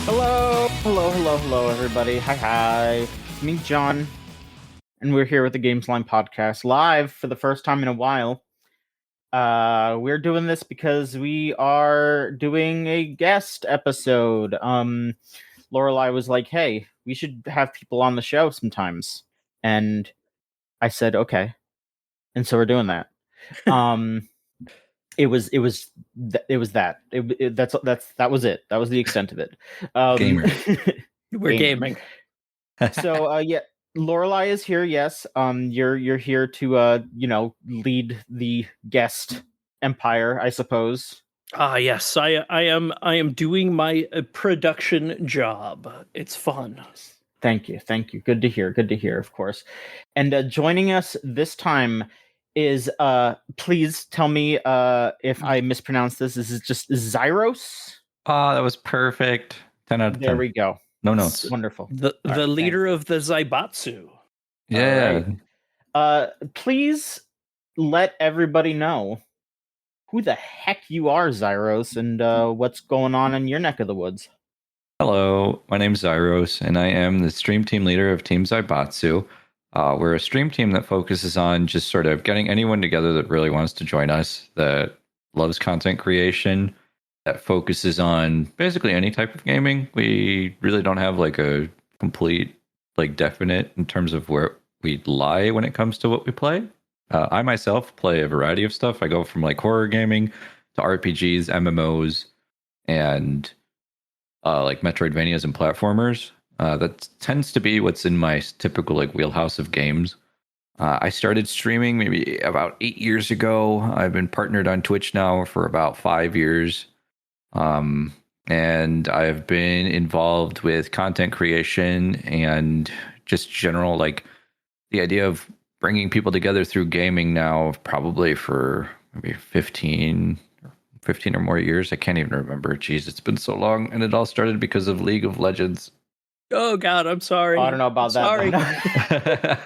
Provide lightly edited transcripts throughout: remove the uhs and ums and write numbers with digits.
Hello, everybody. Hi. It's me, John, and we're here with the Gamesline podcast live for the first time in a while. We're doing this because we are doing a guest episode. Lorelai was like, "Hey, we should have people on the show sometimes," and I said, "Okay," and so we're doing that. It was that. That was it. That was the extent of it. Gamer. We're gaming. So yeah, Lorelai is here. Yes, you're here to lead the guest empire, I suppose. Yes, I am doing my production job. It's fun. Thank you. Good to hear. Of course, and joining us this time is please tell me if I mispronounce this. This is just Xyros. Oh, that was perfect. 10 out of 10. There we go. No notes. Wonderful. The leader of the Xybatsu. Yeah. Please let everybody know who the heck you are, Xyros, and what's going on in your neck of the woods. Hello, my name's Xyros, and I am the stream team leader of Team Xybatsu. We're a stream team that focuses on just sort of getting anyone together that really wants to join us, that loves content creation, that focuses on basically any type of gaming. We really don't have like a complete, like definite in terms of where we lie when it comes to what we play. I myself play a variety of stuff. I go from like horror gaming to RPGs, MMOs, and like Metroidvanias and platformers. That tends to be what's in my typical like wheelhouse of games. I started streaming maybe about 8 years ago. I've been partnered on Twitch now for about 5 years. And I've been involved with content creation and just general, like the idea of bringing people together through gaming now, probably for maybe 15 or more years. I can't even remember. Jeez, it's been so long. And it all started because of League of Legends. Oh God, I'm sorry. I don't know about that.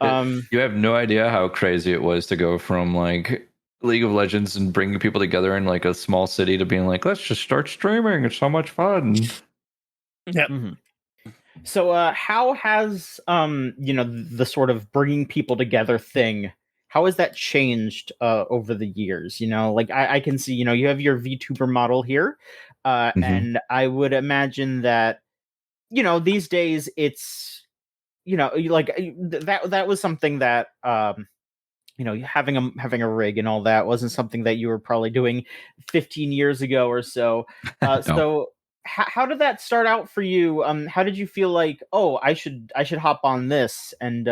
Sorry. You have no idea how crazy it was to go from like League of Legends and bringing people together in like a small city to being like, let's just start streaming. It's so much fun. Yep. Mm-hmm. So how has the sort of bringing people together thing, how has that changed over the years? Like I can see, you have your VTuber model here, and I would imagine that these days it's like that was something that having a rig and all that wasn't something that you were probably doing 15 years ago or so. No. So how did that start out for you? How did you feel like, oh, I should hop on this? And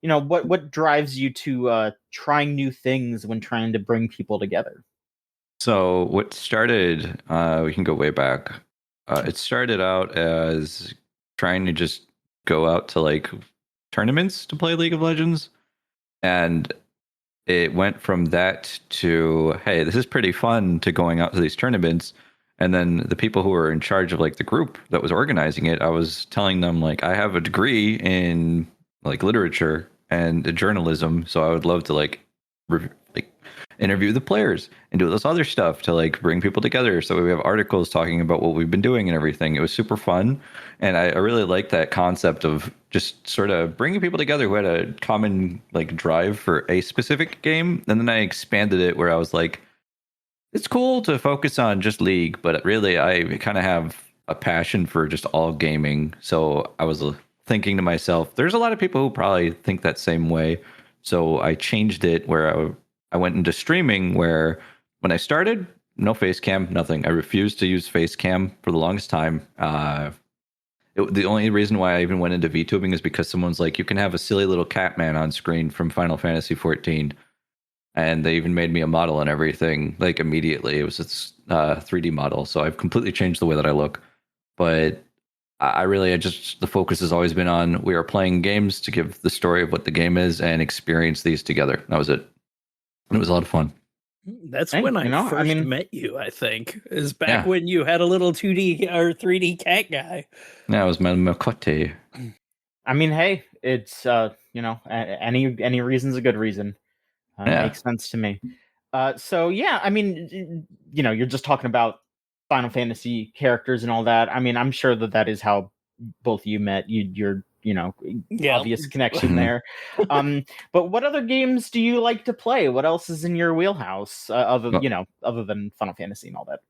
what drives you to trying new things when trying to bring people together? So what started, we can go way back. It started out as trying to just go out to like tournaments to play League of Legends. And it went from that to, hey, this is pretty fun, to going out to these tournaments. And then the people who were in charge of like the group that was organizing it, I was telling them like, I have a degree in like literature and journalism, so I would love to like interview the players and do this other stuff to like bring people together. So we have articles talking about what we've been doing and everything. It was super fun. And I really liked that concept of just sort of bringing people together who had a common like drive for a specific game. And then I expanded it where I was like, it's cool to focus on just League, but really I kind of have a passion for just all gaming. So I was thinking to myself, there's a lot of people who probably think that same way. So I changed it where I went into streaming, where when I started, no face cam, nothing. I refused to use face cam for the longest time. The only reason why I even went into VTubing is because someone's like, you can have a silly little Catman on screen from Final Fantasy 14. And they even made me a model and everything, like immediately. It was this 3D model. So I've completely changed the way that I look. But the focus has always been on, we are playing games to give the story of what the game is and experience these together. That was it. And it was a lot of fun. That's when I first met you, I think. Is back when you had a little 2D or 3D cat guy. Yeah, it was my Makote. I mean, hey, it's any reason's a good reason. Makes sense to me. So yeah, I mean, you're just talking about Final Fantasy characters and all that. I mean, I'm sure that is how both you met. You're obvious connection there. But what other games do you like to play? What else is in your wheelhouse other than Final Fantasy and all that?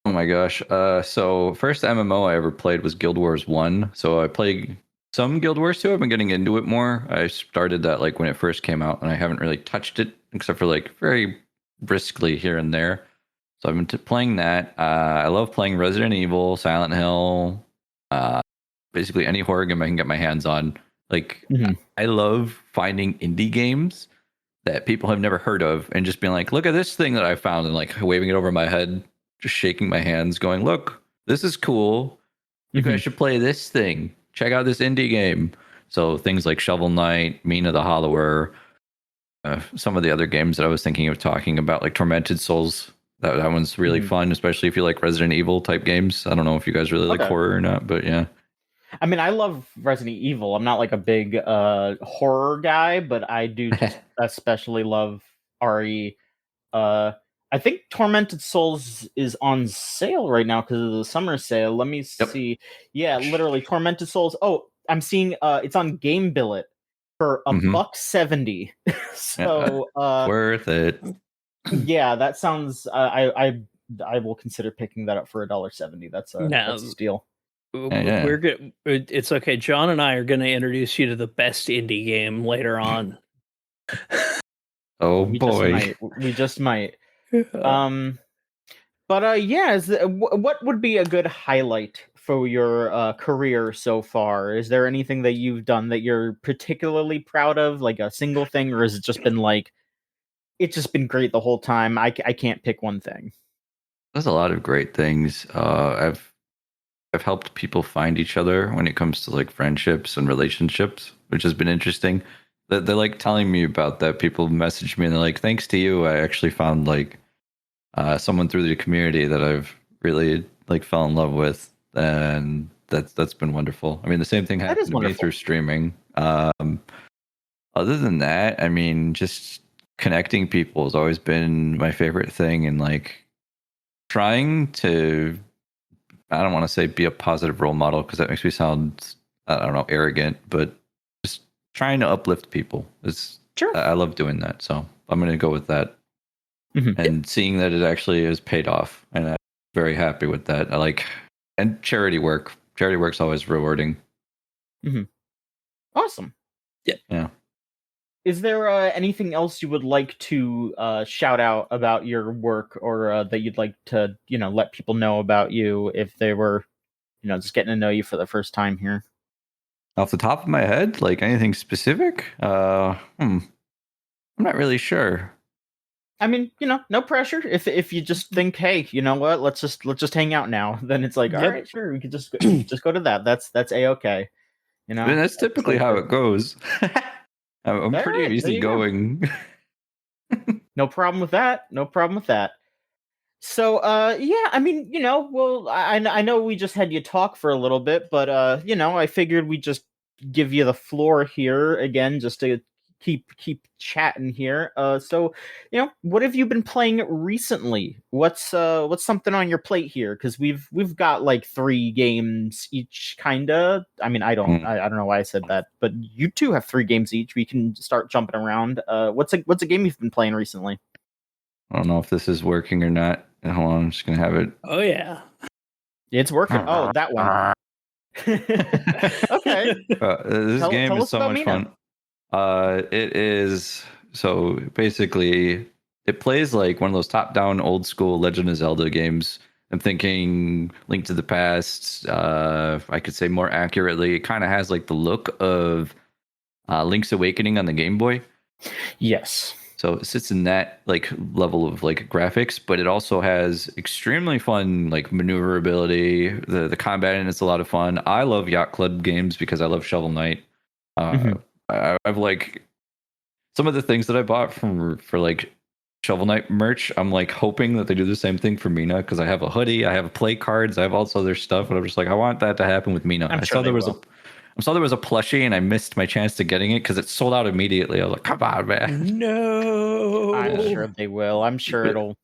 Oh my gosh. So first MMO I ever played was Guild Wars 1. So I played some Guild Wars 2. I've been getting into it more. I started that like when it first came out, and I haven't really touched it except for like very briskly here and there. So I've been playing that. I love playing Resident Evil, Silent Hill, basically any horror game I can get my hands on. Like, I love finding indie games that people have never heard of and just being like, look at this thing that I found, and like waving it over my head, just shaking my hands, going, look, this is cool. You guys should play this thing. Check out this indie game. So things like Shovel Knight, Mina the Hollower, some of the other games that I was thinking of talking about, like Tormented Souls. That one's really fun, especially if you like Resident Evil type games. I don't know if you guys really like horror or not, but yeah. I mean, I love Resident Evil. I'm not like a big horror guy, but I do just especially love RE. I think Tormented Souls is on sale right now because of the summer sale. Let me see. Yeah, literally Tormented Souls. Oh, I'm seeing it's on Game Billet for $1.70. So worth it. Yeah, that sounds. I will consider picking that up for $1.70. That's a steal. We're good. It's okay. John and I are going to introduce you to the best indie game later on. Oh boy, we just might. But yeah, what would be a good highlight for your career so far? Is there anything that you've done that you're particularly proud of, like a single thing, or has it just been like it's just been great the whole time? I can't pick one thing. There's a lot of great things. I've helped people find each other when it comes to like friendships and relationships, which has been interesting. They're like telling me about that. People message me and they're like, thanks to you, I actually found like someone through the community that I've really like fell in love with, and that's been wonderful. I mean, the same thing happened to me through streaming. Other than that, I mean, just connecting people has always been my favorite thing, and like trying to, I don't want to say be a positive role model because that makes me sound, I don't know, arrogant, but just trying to uplift people is I love doing that. So I'm going to go with that. And seeing that it actually is paid off, and I'm very happy with that. And charity work. Charity work's always rewarding. Awesome. Yeah. Is there anything else you would like to shout out about your work, or that you'd like to, let people know about you if they were, just getting to know you for the first time here? Off the top of my head, like anything specific? I'm not really sure. I mean, no pressure. If you just think, hey, you know what, let's just hang out now, then it's like, all right, sure, we could just go to that. That's A-okay. I mean, that's typically how it goes. I'm pretty easygoing. No problem with that. So, yeah, I mean, well, I know we just had you talk for a little bit, but, I figured we'd just give you the floor here again, just to keep chatting here. So, what have you been playing recently? What's something on your plate here? Because we've got like 3 games each, kinda. I mean, I don't know why I said that, but you two have 3 games each. We can start jumping around. What's a game you've been playing recently? I don't know if this is working or not. Hold on, I'm just gonna have it. Oh yeah, it's working. Oh, that one. Okay. This game is so much fun. It is, so basically it plays like one of those top-down old school Legend of Zelda games. I'm thinking Link to the Past. I could say more accurately, it kind of has like the look of Link's Awakening on the Game Boy. Yes. So it sits in that like level of like graphics, but it also has extremely fun like maneuverability. The combat in it's a lot of fun. I love Yacht Club games because I love Shovel Knight. I've like some of the things that I bought for like Shovel Knight merch. I'm like hoping that they do the same thing for Mina, because I have a hoodie, I have play cards, I have all this other stuff, and I'm just like, I want that to happen with Mina. I saw there was a plushie and I missed my chance to getting it because it sold out immediately. I was like, come on, man. No. I'm sure they will. I'm sure it'll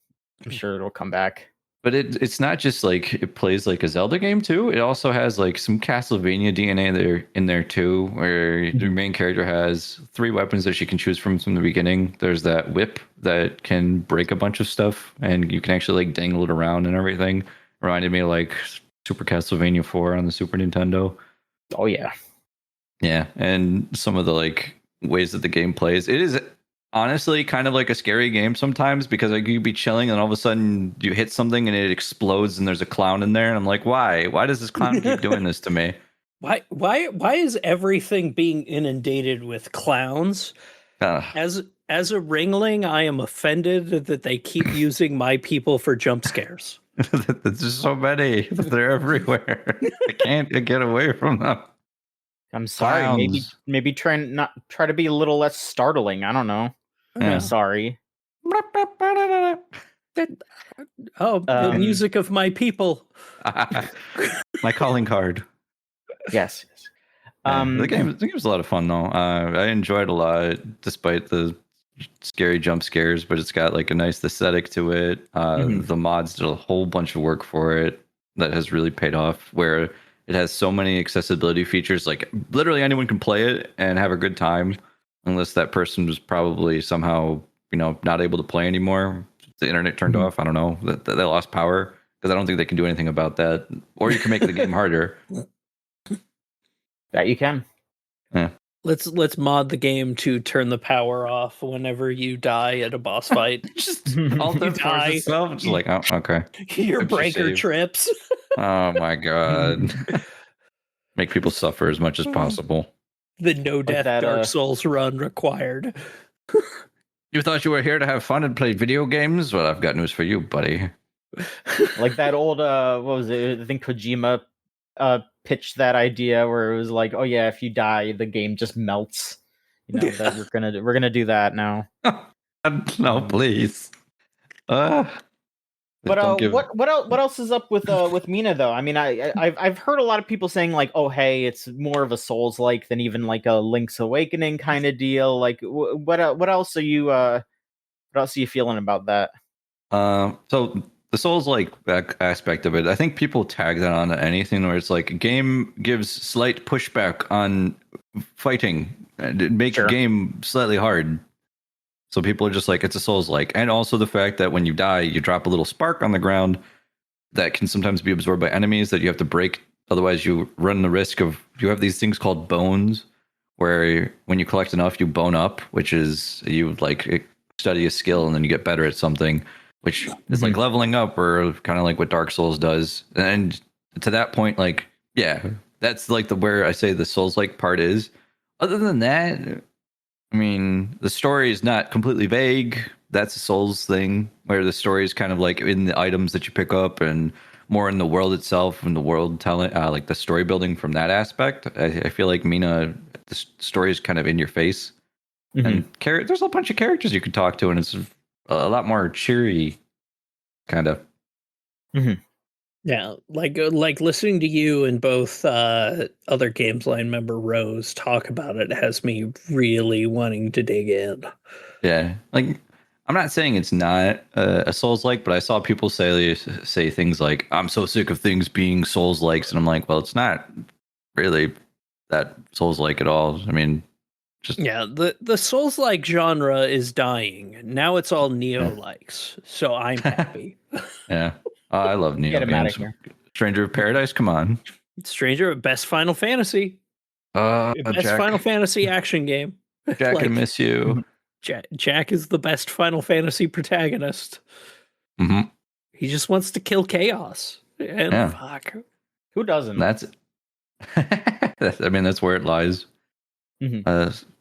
come back. But it's not just like it plays like a Zelda game too. It also has like some Castlevania DNA there in there too, where the main character has 3 weapons that she can choose from the beginning. There's that whip that can break a bunch of stuff, and you can actually like dangle it around and everything. Reminded me of like Super Castlevania 4 on the Super Nintendo. Oh yeah. Yeah, and some of the like ways that the game plays. It is honestly kind of like a scary game sometimes, because like you'd be chilling and all of a sudden you hit something and it explodes and there's a clown in there, and I'm like, why does this clown keep doing this to me? Why is everything being inundated with clowns? As a ringling, I am offended that they keep using my people for jump scares. There's just so many. They're everywhere. I can't get away from them. I'm sorry. Clowns. Maybe try to be a little less startling. I don't know. Yeah. I'm sorry. The music of my people. My calling card. Yes. The game's a lot of fun though. I enjoyed it a lot, despite the scary jump scares. But it's got like a nice aesthetic to it. The mods did a whole bunch of work for it that has really paid off. Where it has so many accessibility features, like literally anyone can play it and have a good time, unless that person was probably somehow, not able to play anymore. The internet turned off. I don't know. They lost power, because I don't think they can do anything about that. Or you can make the game harder. That you can. Yeah. Let's mod the game to turn the power off whenever you die at a boss fight. Just all the die. Itself. Just like, oh, okay. Your breaker trips. Oh my god. Make people suffer as much as possible. The no death Dark Souls run required. You thought you were here to have fun and play video games? Well, I've got news for you, buddy. Like that old what was it? I think Kojima pitched that idea where it was like, oh yeah, if you die, the game just melts. That we're gonna do that now. No, please. But what else is up with Mina though? I mean, I've heard a lot of people saying like, oh hey, it's more of a Souls-like than even like a Link's Awakening kind of deal. Like, what else are you feeling about that? So the Souls-like aspect of it, I think people tag that on anything where it's like a game gives slight pushback on fighting and it makes a game slightly hard. So people are just like, it's a Souls-like. And also the fact that when you die, you drop a little spark on the ground that can sometimes be absorbed by enemies that you have to break. Otherwise, you run the risk of, you have these things called bones, where when you collect enough, you bone up, which is you like study a skill and then you get better at something, which is like leveling up, or kind of like what Dark Souls does. And to that point, like, yeah, that's like where I say the Souls-like part is. Other than that, I mean, the story is not completely vague. That's a Souls thing, where the story is kind of like in the items that you pick up and more in the world itself and the world telling, like the story building from that aspect. I feel like Mina, the story is kind of in your face. And there's a bunch of characters you can talk to, and it's a lot more cheery, kind of. Yeah, like listening to you and both other Gamesline member Rose talk about it has me really wanting to dig in. Yeah, like I'm not saying it's not a Souls-like, but I saw people say things like, "I'm so sick of things being Souls-likes," and I'm like, well, it's not really that Souls-like at all. I mean, just the Souls-like genre is dying. Now it's all Neo-likes, so I'm happy. Yeah. I love Neo games. Stranger of Paradise, come on. Stranger, best Final Fantasy. Best Final Fantasy action game. Jack, I miss you. Jack is the best Final Fantasy protagonist. He just wants to kill chaos. And fuck. Who doesn't? That's I mean, that's where it lies.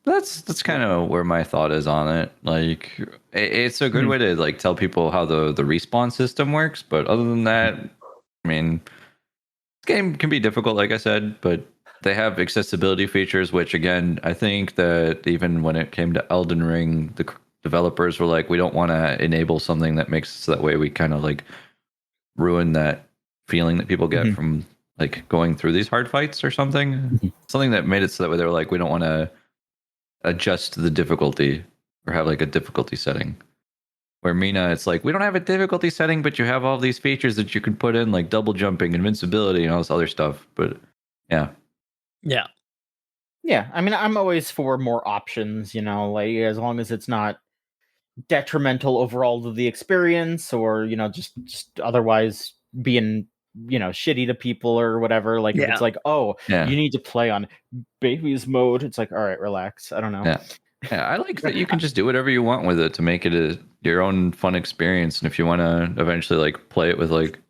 That's kind of where my thought is on it. Like, it's a good way to like tell people how the respawn system works. But other than that, I mean, this game can be difficult, like I said, but they have accessibility features, which again, I think that even when it came to Elden Ring, the developers were like, we don't want to enable something that makes it so that way we kind of like ruin that feeling that people get from like going through these hard fights or something. Something that made it so that way they were like, we don't want to adjust the difficulty or have like a difficulty setting. Where Mina, it's like, we don't have a difficulty setting, but you have all these features that you can put in, like double jumping, invincibility, and all this other stuff. But yeah. Yeah. Yeah, I mean, I'm always for more options, like as long as it's not detrimental overall to the experience or, just otherwise being, shitty to people or whatever. Like if it's like, oh, you need to play on babies mode, it's like, all right, relax. I don't know. Yeah, I like that you can just do whatever you want with it to make it your own fun experience. And if you want to eventually like play it with like,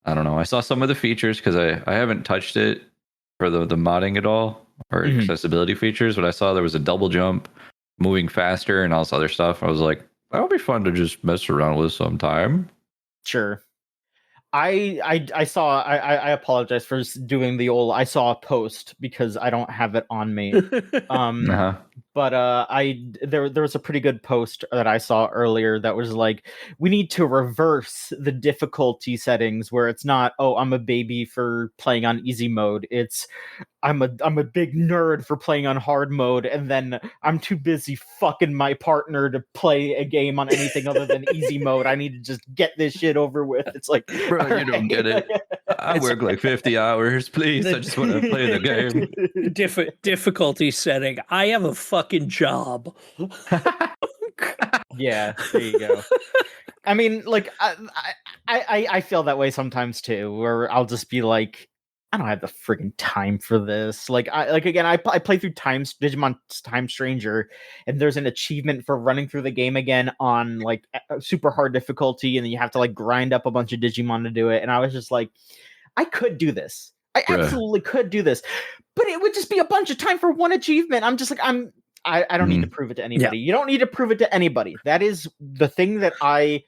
I don't know, I saw some of the features because I haven't touched it for the modding at all or accessibility features, but I saw there was a double jump, moving faster, and all this other stuff. I was like, that would be fun to just mess around with sometime. Sure. I saw. I apologize for doing the old. I saw a post because I don't have it on me. But there was a pretty good post that I saw earlier that was like, we need to reverse the difficulty settings where it's not, oh, I'm a baby for playing on easy mode. It's I'm a big nerd for playing on hard mode, and then I'm too busy fucking my partner to play a game on anything other than easy mode. I need to just get this shit over with. It's like, bro, you don't get it. I work like 50 hours, please. I just want to play the game. Difficulty setting. I have a fucking job. Yeah, there you go. I mean, like, I feel that way sometimes too, where I'll just be like, I don't have the friggin' time for this. Like, I play through Digimon Time Stranger, and there's an achievement for running through the game again on like super hard difficulty, and then you have to like grind up a bunch of Digimon to do it. And I was just like, I could do this. I absolutely could do this, but it would just be a bunch of time for one achievement. I'm just like, I don't need to prove it to anybody. You don't need to prove it to anybody. That is the thing that I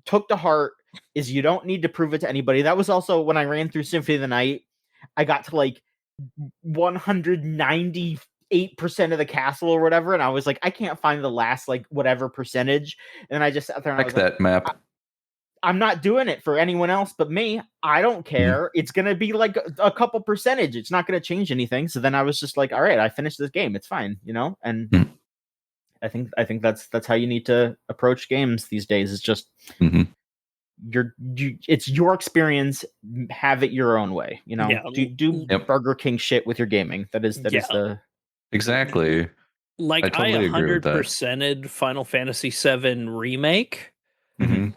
took to heart, is you don't need to prove it to anybody. That was also when I ran through Symphony of the Night. I got to like 198% of the castle or whatever, and I was like, I can't find the last like whatever percentage. And I just sat there and I was that like, map. I'm not doing it for anyone else but me. I don't care. It's gonna be like a couple percentage. It's not gonna change anything. So then I was just like, all right, I finished this game. It's fine, And I think that's how you need to approach games these days. It's just it's your experience. Have it your own way. Do Burger King shit with your gaming. That is the exactly. Like I totally 100%ed Final Fantasy VII Remake.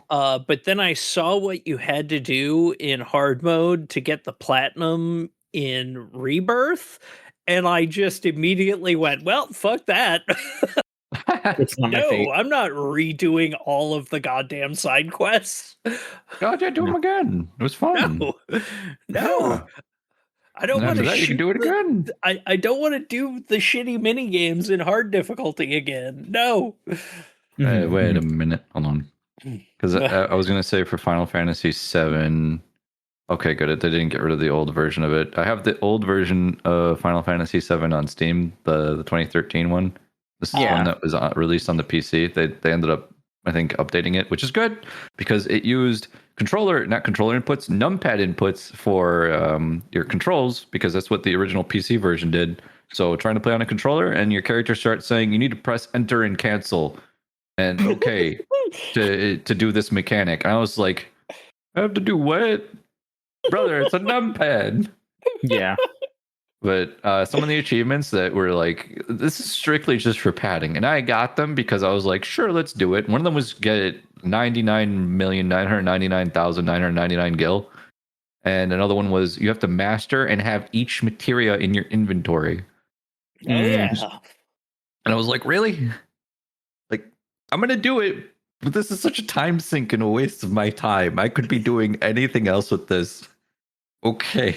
But then I saw what you had to do in hard mode to get the platinum in Rebirth, and I just immediately went, well, fuck that. It's not my fate. I'm not redoing all of the goddamn side quests. God, yeah, do them again. It was fun. No. Yeah. I don't want to. You can do it again. I don't want to do the shitty mini games in hard difficulty again. No. Wait a minute. Hold on. Because I was gonna say for Final Fantasy VII. Okay, good. They didn't get rid of the old version of it. I have the old version of Final Fantasy VII on Steam, the 2013 one. This is one that was released on the PC. They ended up, I think, updating it, which is good because it used not controller inputs, numpad inputs for your controls, because that's what the original PC version did. So trying to play on a controller and your character starts saying you need to press enter and cancel and okay to do this mechanic. And I was like, I have to do what? Brother, it's a numpad. Yeah. But some of the achievements that were like, this is strictly just for padding. And I got them because I was like, sure, let's do it. One of them was get 99,999,999 gil. And another one was you have to master and have each materia in your inventory. Oh, yeah. And I was like, really? Like, I'm going to do it. But this is such a time sink and a waste of my time. I could be doing anything else with this. Okay.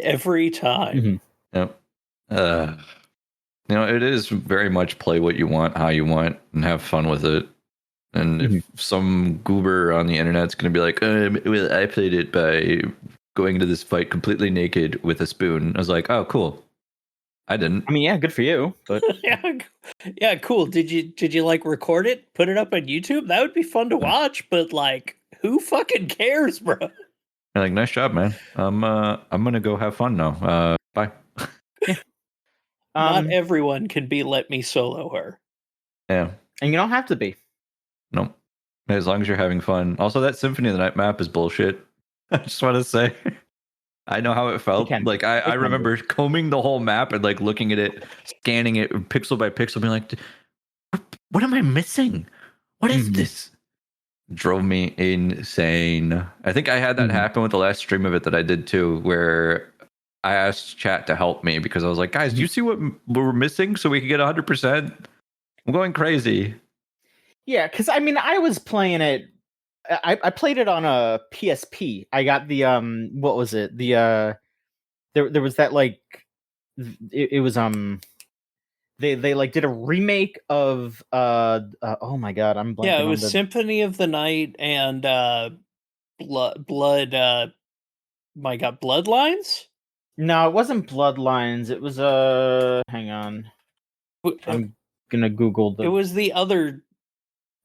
Every time. Yep. It is very much play what you want, how you want, and have fun with it. And if some goober on the internet's going to be like, well, I played it by going into this fight completely naked with a spoon. I was like, oh, cool. I didn't. I mean, yeah, good for you. But yeah, cool. Did you like record it, put it up on YouTube? That would be fun to watch. But like, who fucking cares, bro? You're like, nice job, man. I'm gonna go have fun now. Bye. Not everyone can be let me solo her. Yeah, and you don't have to be. Nope. As long as you're having fun. Also, that Symphony of the Night map is bullshit. I just want to say. I know how it felt. can Like be. I It can remember combing the whole map and like looking at it, scanning it pixel by pixel, being like, what am I missing? What is Mhm. this? Drove me insane. I think I had that Mhm. happen with the last stream of it that I did too, where I asked chat to help me because I was like, guys, do you see what we're missing so we can get 100%? I'm going crazy. Yeah, because I mean, I was playing it. I played it on a PSP. I got the what was it? The there was that like it was they like did a remake of oh my god, I'm blanking Yeah, it on was the Symphony of the Night and blood my god, Bloodlines? no, it wasn't Bloodlines. It was hang on, I'm gonna Google It the was the other.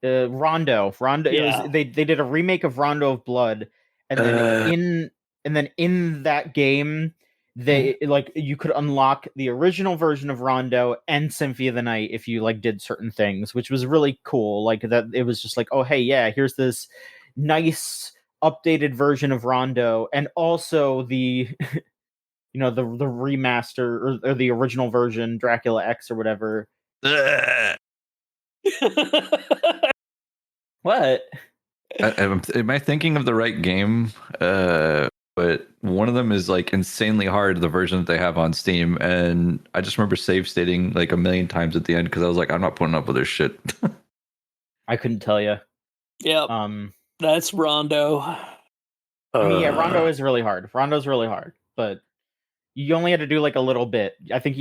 Rondo. It was Yeah. they did a remake of Rondo of Blood, and then in that game, they like you could unlock the original version of Rondo and Symphony of the Night if you like did certain things, which was really cool. Like that, it was just like, oh hey, yeah, here's this nice updated version of Rondo, and also the the remaster or the original version, Dracula X or whatever. What? Am I thinking of the right game? But one of them is like insanely hard, the version that they have on Steam, and I just remember save stating like a million times at the end because I was like, I'm not putting up with this shit. I couldn't tell you. Yep. That's Rondo. I mean, yeah, Rondo is really hard. Rondo's really hard, but you only had to do like a little bit. I think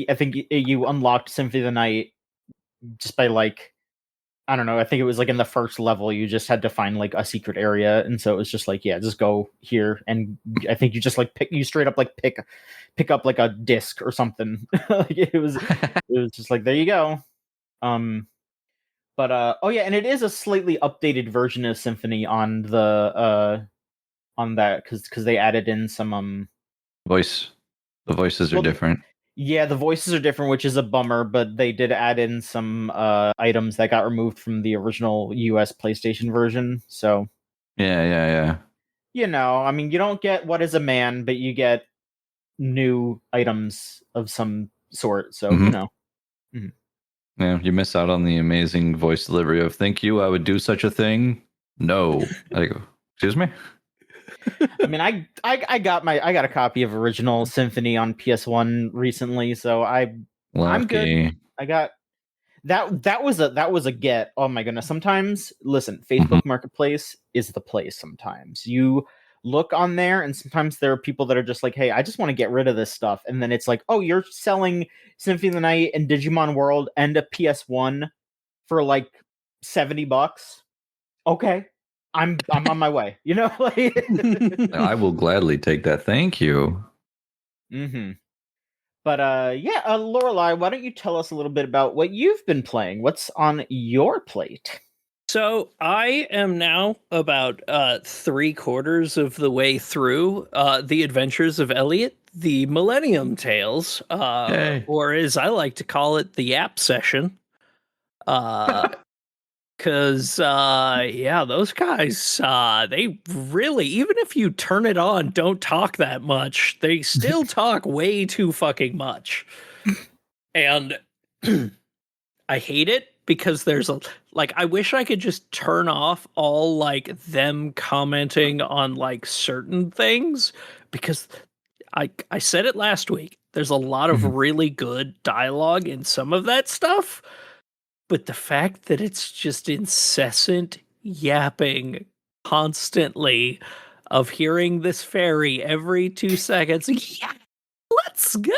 you unlocked Symphony of the Night just by like, I don't know. I think it was like in the first level, you just had to find like a secret area, and so it was just like, yeah, just go here, and I think you just like straight up like pick up like a disc or something. Like it was just like, there you go. But oh yeah, and it is a slightly updated version of Symphony on the on that because they added in some The voices are different. Yeah, the voices are different, which is a bummer, but they did add in some items that got removed from the original US PlayStation version. So Yeah. I mean, you don't get What Is a Man, but you get new items of some sort. So Mhm. Yeah, you miss out on the amazing voice delivery of "Thank you, I would do such a thing." No, I go, excuse me. I mean, I got a copy of original Symphony on PS1 recently, so I'm good. I got that was a get. Oh my goodness. Sometimes, listen, Facebook Marketplace is the place sometimes. You look on there and sometimes there are people that are just like, "Hey, I just want to get rid of this stuff." And then it's like, "Oh, you're selling Symphony of the Night and Digimon World and a PS1 for like $70. Okay. I'm on my way." Like I will gladly take that. Thank you. But Lorelai, why don't you tell us a little bit about what you've been playing? What's on your plate? So I am now about 3/4 of the way through the Adventures of Elliot, the Millenium Tales, or as I like to call it, the App Session. Because those guys, they really, even if you turn it on, don't talk that much. They still talk way too fucking much, and I hate it because there's I wish I could just turn off all like them commenting on like certain things, because I said it last week. There's a lot of really good dialogue in some of that stuff, but the fact that it's just incessant yapping constantly of hearing this fairy every 2 seconds. Yeah, let's go.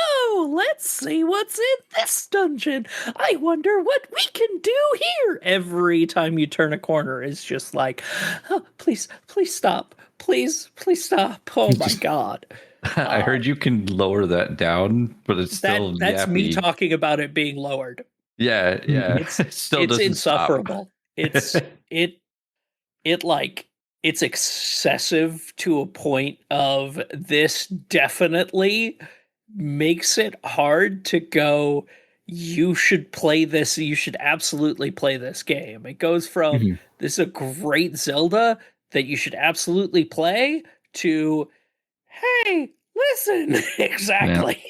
Let's see what's in this dungeon. I wonder what we can do here. Every time you turn a corner is just like, oh, please stop. Please stop. Oh my god. I heard you can lower that down, but it's still that's yappy. me talking about it being lowered. Yeah. It's insufferable. Stop. It's excessive to a point of this definitely makes it hard to go, you should play this. You should absolutely play this game. It goes from Mhm. this is a great Zelda that you should absolutely play to, hey, listen. Exactly.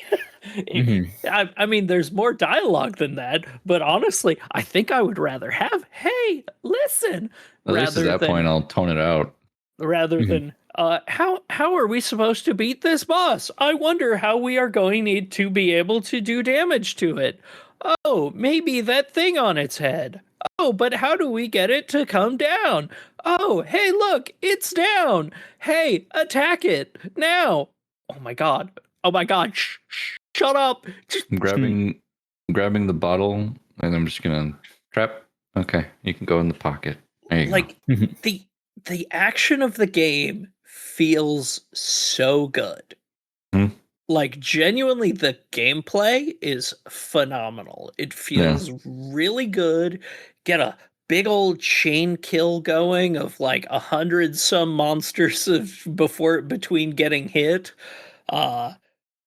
Mhm. I mean, there's more dialogue than that, but honestly, I think I would rather have, hey, listen, At least at rather that than point, I'll tone it out. Mhm. how are we supposed to beat this boss? I wonder how we are going to be able to do damage to it. Oh, maybe that thing on its head. Oh, but how do we get it to come down? Oh, hey, look, it's down. Hey, attack it now. Oh my god. Oh my god. Shut up. I'm grabbing the bottle, and I'm just gonna trap. Okay, you can go in the pocket. There you Like go. Mhm. the action of the game feels so good. Hmm. Like genuinely the gameplay is phenomenal. It feels really good. Get a big old chain kill going of like 100 some monsters between getting hit.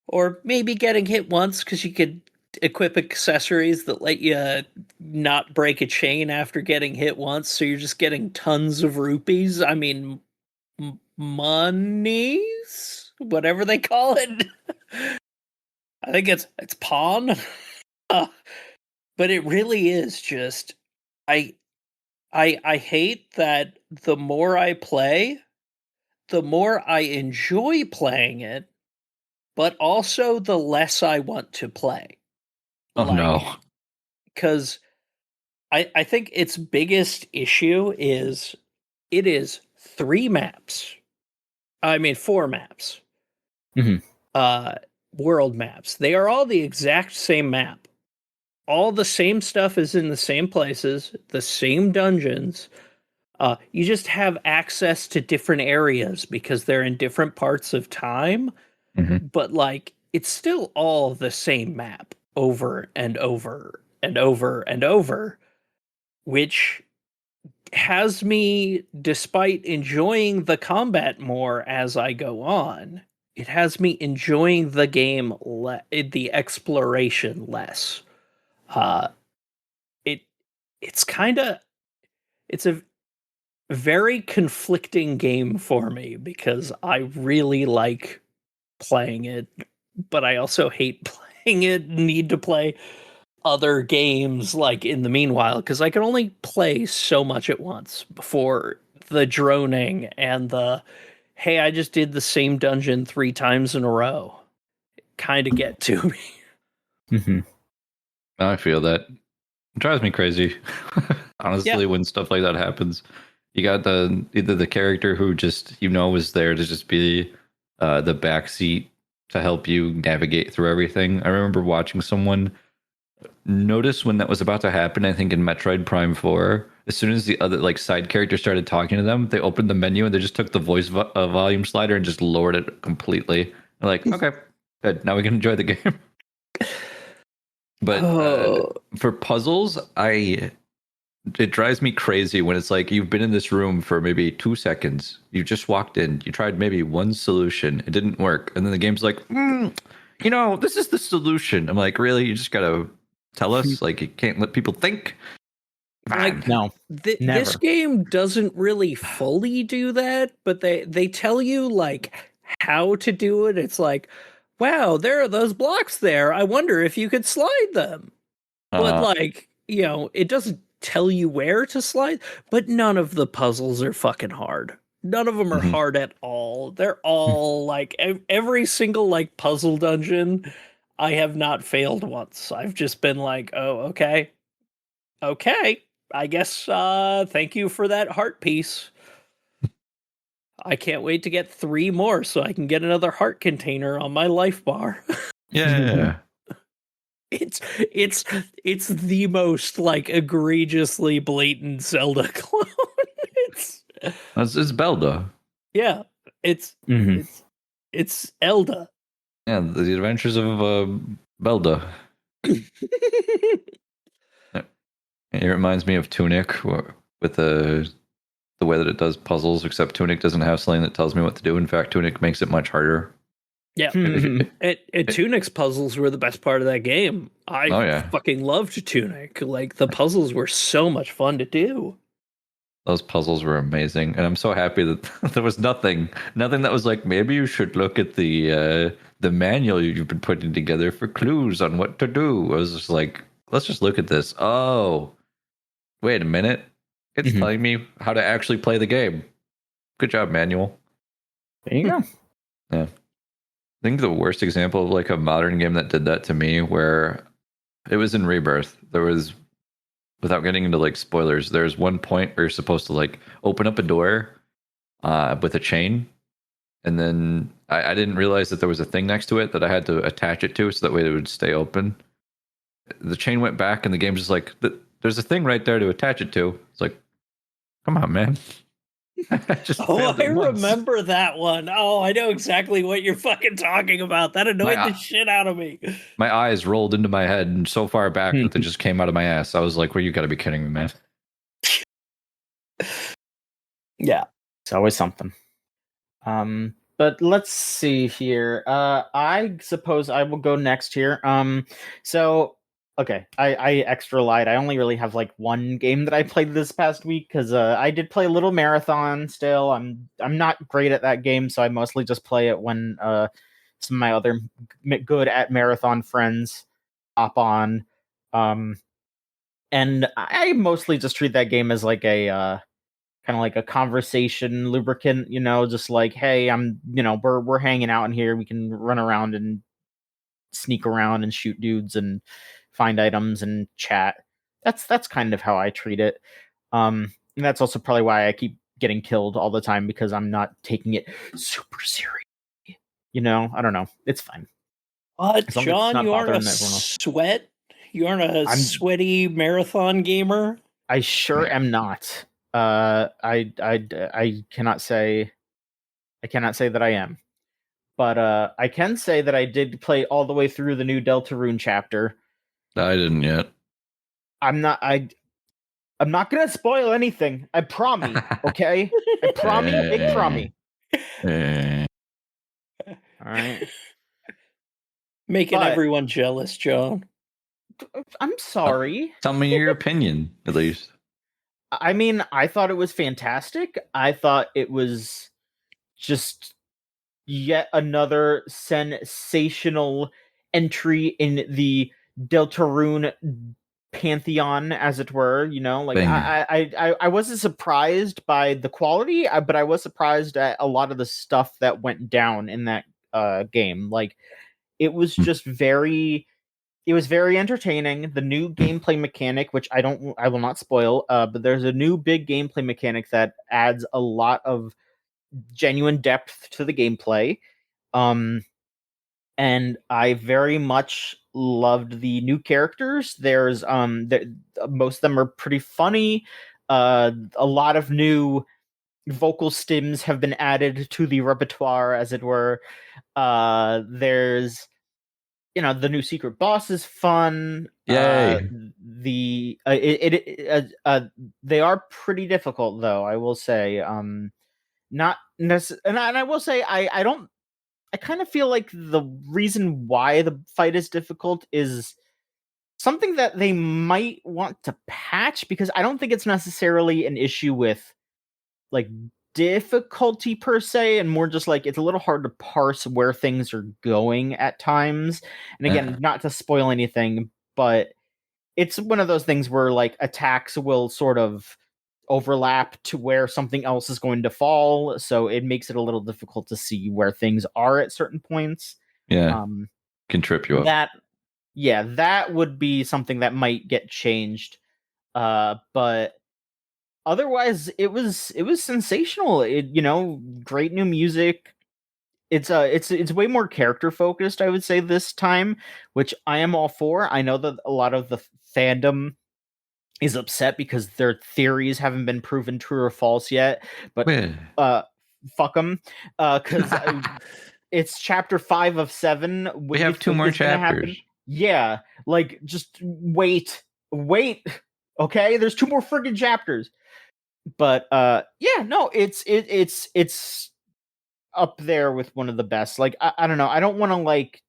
Or maybe getting hit once because you could equip accessories that let you not break a chain after getting hit once, so you're just getting tons of rupees. I mean, monies, whatever they call it. I think it's pawn. Uh, but it really is just I I hate that the more I play, the more I enjoy playing it, but also the less I want to play. Oh Like, no. because I think its biggest issue is it is 3 maps. I mean 4 maps. Mhm. Uh world maps. They are all the exact same map. All the same stuff is in the same places, the same dungeons. You just have access to different areas because they're in different parts of time, Hmm. but like it's still all the same map over and over and over and over, which has me, despite enjoying the combat more as I go on, it has me enjoying the game, the exploration less. Uh, it it's kind of it's a very conflicting game for me because I really like playing it, but I also hate playing it. Need to play other games like in the meanwhile because I can only play so much at once before the droning and the hey, I just did the same dungeon 3 times in a row kind of get to me. Mhm. I feel that. It drives me crazy. Yeah. Honestly, when stuff like that happens, you got either the character who just is there to just be the backseat to help you navigate through everything. I remember watching someone notice when that was about to happen. I think in Metroid Prime 4, as soon as the other like side character started talking to them, they opened the menu and they just took the voice volume slider and just lowered it completely. They're like, okay, good. Now we can enjoy the game. But Oh. for puzzles, it drives me crazy when it's like you've been in this room for maybe 2 seconds. You just walked in. You tried maybe one solution. It didn't work. And then the game's like, this is the solution. I'm like, really? You just got to tell us? Like, you can't let people think? Like No, this never. game doesn't really fully do that, but they tell you like how to do it. It's like, wow, there are those blocks there. I wonder if you could slide them. But like, it doesn't tell you where to slide, but none of the puzzles are fucking hard. None of them are Mhm. hard at all. They're all like every single like puzzle dungeon I have not failed once. I've just been like, "Oh, okay. Okay. I guess thank you for that heart piece. I can't wait to get 3 more so I can get another heart container on my life bar." Yeah. It's it's it's the most like egregiously blatant Zelda clone. It's It's Belda. yeah, it's Mhm. it's Elda. Yeah, the Adventures of Belda. It reminds me of Tunic with the way that it does puzzles, except Tunic doesn't have something that tells me what to do. In fact, Tunic makes it much harder. Yeah. And Tunic's puzzles were the best part of that game. I fucking loved Tunic. Like, the puzzles were so much fun to do. Those puzzles were amazing, and I'm so happy that there was nothing that was like, maybe you should look at the manual you've been putting together for clues on what to do. I was just like, let's just look at this. Oh, wait a minute, it's telling me how to actually play the game. Good job, manual. There you go. Yeah, I think the worst example of like a modern game that did that to me, where it was in Rebirth. There was, without getting into like spoilers, there's one point where you're supposed to like open up a door with a chain, and then I didn't realize that there was a thing next to it that I had to attach it to, so that way it would stay open. The chain went back, and the game's just like, there's a thing right there to attach it to. It's like, come on, man. I remember that one. Oh, I know exactly what you're fucking talking about. That annoyed the shit out of me. My eyes rolled into my head and so far back that they just came out of my ass. I was like, well, you gotta be kidding me, man. Yeah, it's always something. But let's see here. I suppose I will go next here. Okay, I extra lied. I only really have like one game that I played this past week, because I did play a little marathon still. I'm not great at that game, so I mostly just play it when some of my other good at marathon friends hop on. And I mostly just treat that game as like a kind of like a conversation lubricant, just like, hey, we're hanging out in here. We can run around and sneak around and shoot dudes and find items and chat. That's kind of how I treat it. And that's also probably why I keep getting killed all the time, because I'm not taking it super serious. I don't know. It's fine. John, you aren't a sweat? You aren't a sweaty marathon gamer? I sure am not. I cannot say that I am. But I can say that I did play all the way through the new Deltarune chapter. I didn't yet. I'm not gonna spoil anything. I promise. Okay? I promise. Big promise. All right. Making everyone jealous, John. I'm sorry. Tell me your opinion, at least. I mean, I thought it was fantastic. I thought it was just yet another sensational entry in the Deltarune pantheon, as it were. I wasn't surprised by the quality, but I was surprised at a lot of the stuff that went down in that game. Like, it was just very entertaining. The new gameplay mechanic, which I will not spoil, but there's a new big gameplay mechanic that adds a lot of genuine depth to the gameplay. And I very much loved the new characters. There's most of them are pretty funny. A lot of new vocal stims have been added to the repertoire, as it were. There's the new secret boss is fun. Yay. They are pretty difficult, though, I will say. Not necessarily, and I will say I kind of feel like the reason why the fight is difficult is something that they might want to patch, because I don't think it's necessarily an issue with like difficulty per se, and more just like it's a little hard to parse where things are going at times. And again, not to spoil anything, but it's one of those things where like attacks will sort of overlap to where something else is going to fall, so it makes it a little difficult to see where things are at certain points. Can trip you up. That would be something that might get changed, but otherwise it was sensational. Great new music. It's way more character focused, I would say, this time, which I am all for. I know that a lot of the fandom is upset because their theories haven't been proven true or false yet, but fuck them, because it's chapter 5 of 7. We have 2 more chapters. Yeah, like, just wait, okay? There's 2 more friggin' chapters. But it's up there with one of the best. Like I don't know. I don't want to like.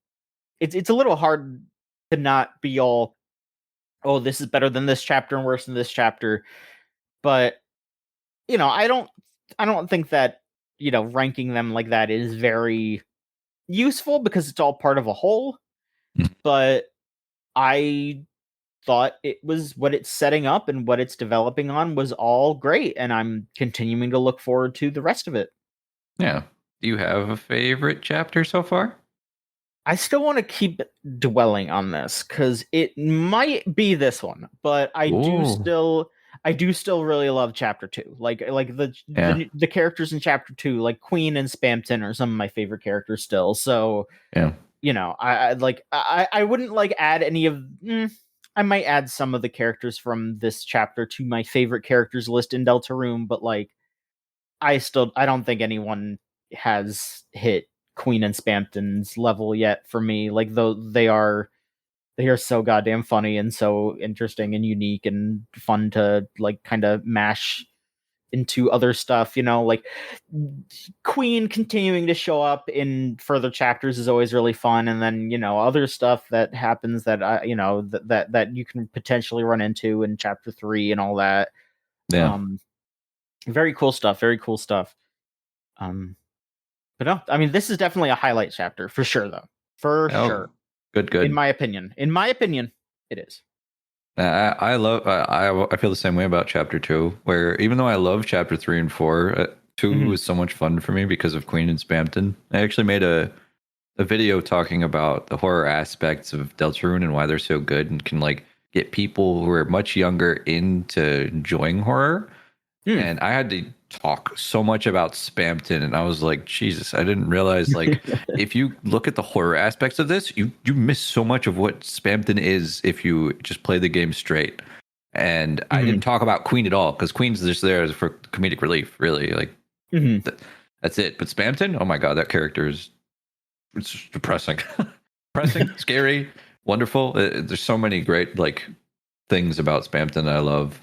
It's a little hard to not be all, oh, this is better than this chapter and worse than this chapter. But I don't think that ranking them like that is very useful because it's all part of a whole. But I thought it was what it's setting up and what it's developing on was all great, and I'm continuing to look forward to the rest of it. Yeah. Do you have a favorite chapter so far? I still want to keep dwelling on this because it might be this one, but I do still really love chapter 2. Like the characters in chapter 2, like Queen and Spamton are some of my favorite characters still. So yeah, I wouldn't like add any of. I might add some of the characters from this chapter to my favorite characters list in Deltarune, but like I don't think anyone has hit Queen and Spamton's level yet for me. Like though they are so goddamn funny and so interesting and unique and fun to like kind of mash into other stuff, like Queen continuing to show up in further chapters is always really fun, and then other stuff that happens that that you can potentially run into in chapter 3 and all that. Very cool stuff. But no, I mean, this is definitely a highlight chapter for sure, though. Sure. Good. In my opinion, it is. I feel the same way about chapter 2, where even though I love chapter 3 and 4, 2 was so much fun for me because of Queen and Spamton. I actually made a video talking about the horror aspects of Deltarune and why they're so good and can like get people who are much younger into enjoying horror. And I had to talk so much about Spamton, and I was like, Jesus, I didn't realize, like, if you look at the horror aspects of this, you miss so much of what Spamton is if you just play the game straight. And I didn't talk about Queen at all, because Queen's just there for comedic relief, really. Like, that's it. But Spamton, oh my God, that character it's depressing. Depressing, scary, wonderful. There's so many great, like, things about Spamton that I love.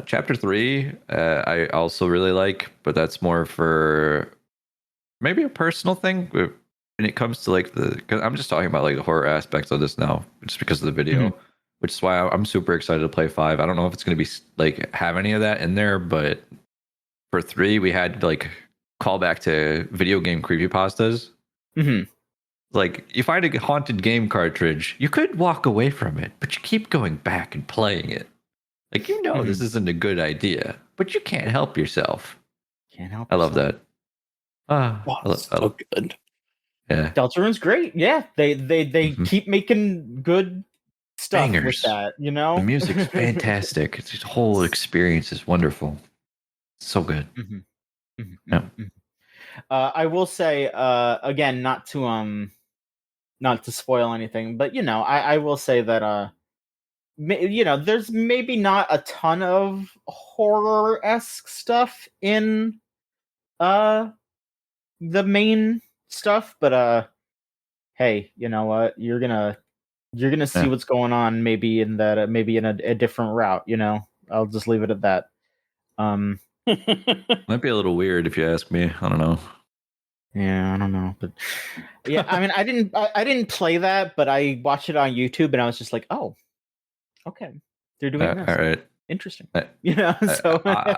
Chapter 3, I also really like, but that's more for maybe a personal thing when it comes to like because I'm just talking about like the horror aspects of this now, just because of the video, which is why I'm super excited to play 5. I don't know if it's going to be like have any of that in there, but for 3, we had like call back to video game creepypastas. Like, you find a haunted game cartridge, you could walk away from it, but you keep going back and playing it. Like, this isn't a good idea, but you can't help yourself. I love that. So good. Yeah. Deltarune's great. Yeah. They keep making good stuff Bangers. With that, The music's fantastic. The whole experience is wonderful. So good. Yeah. I will say, again, not to spoil anything, but I will say that there's maybe not a ton of horror-esque stuff in the main stuff, but hey, you know what? You're gonna see what's going on maybe in that maybe in a different route, I'll just leave it at that. Might be a little weird if you ask me. I don't know. Yeah, I don't know, but yeah, I mean, I didn't play that, but I watched it on YouTube and I was just like, oh, okay, they're doing this. All right, interesting. So I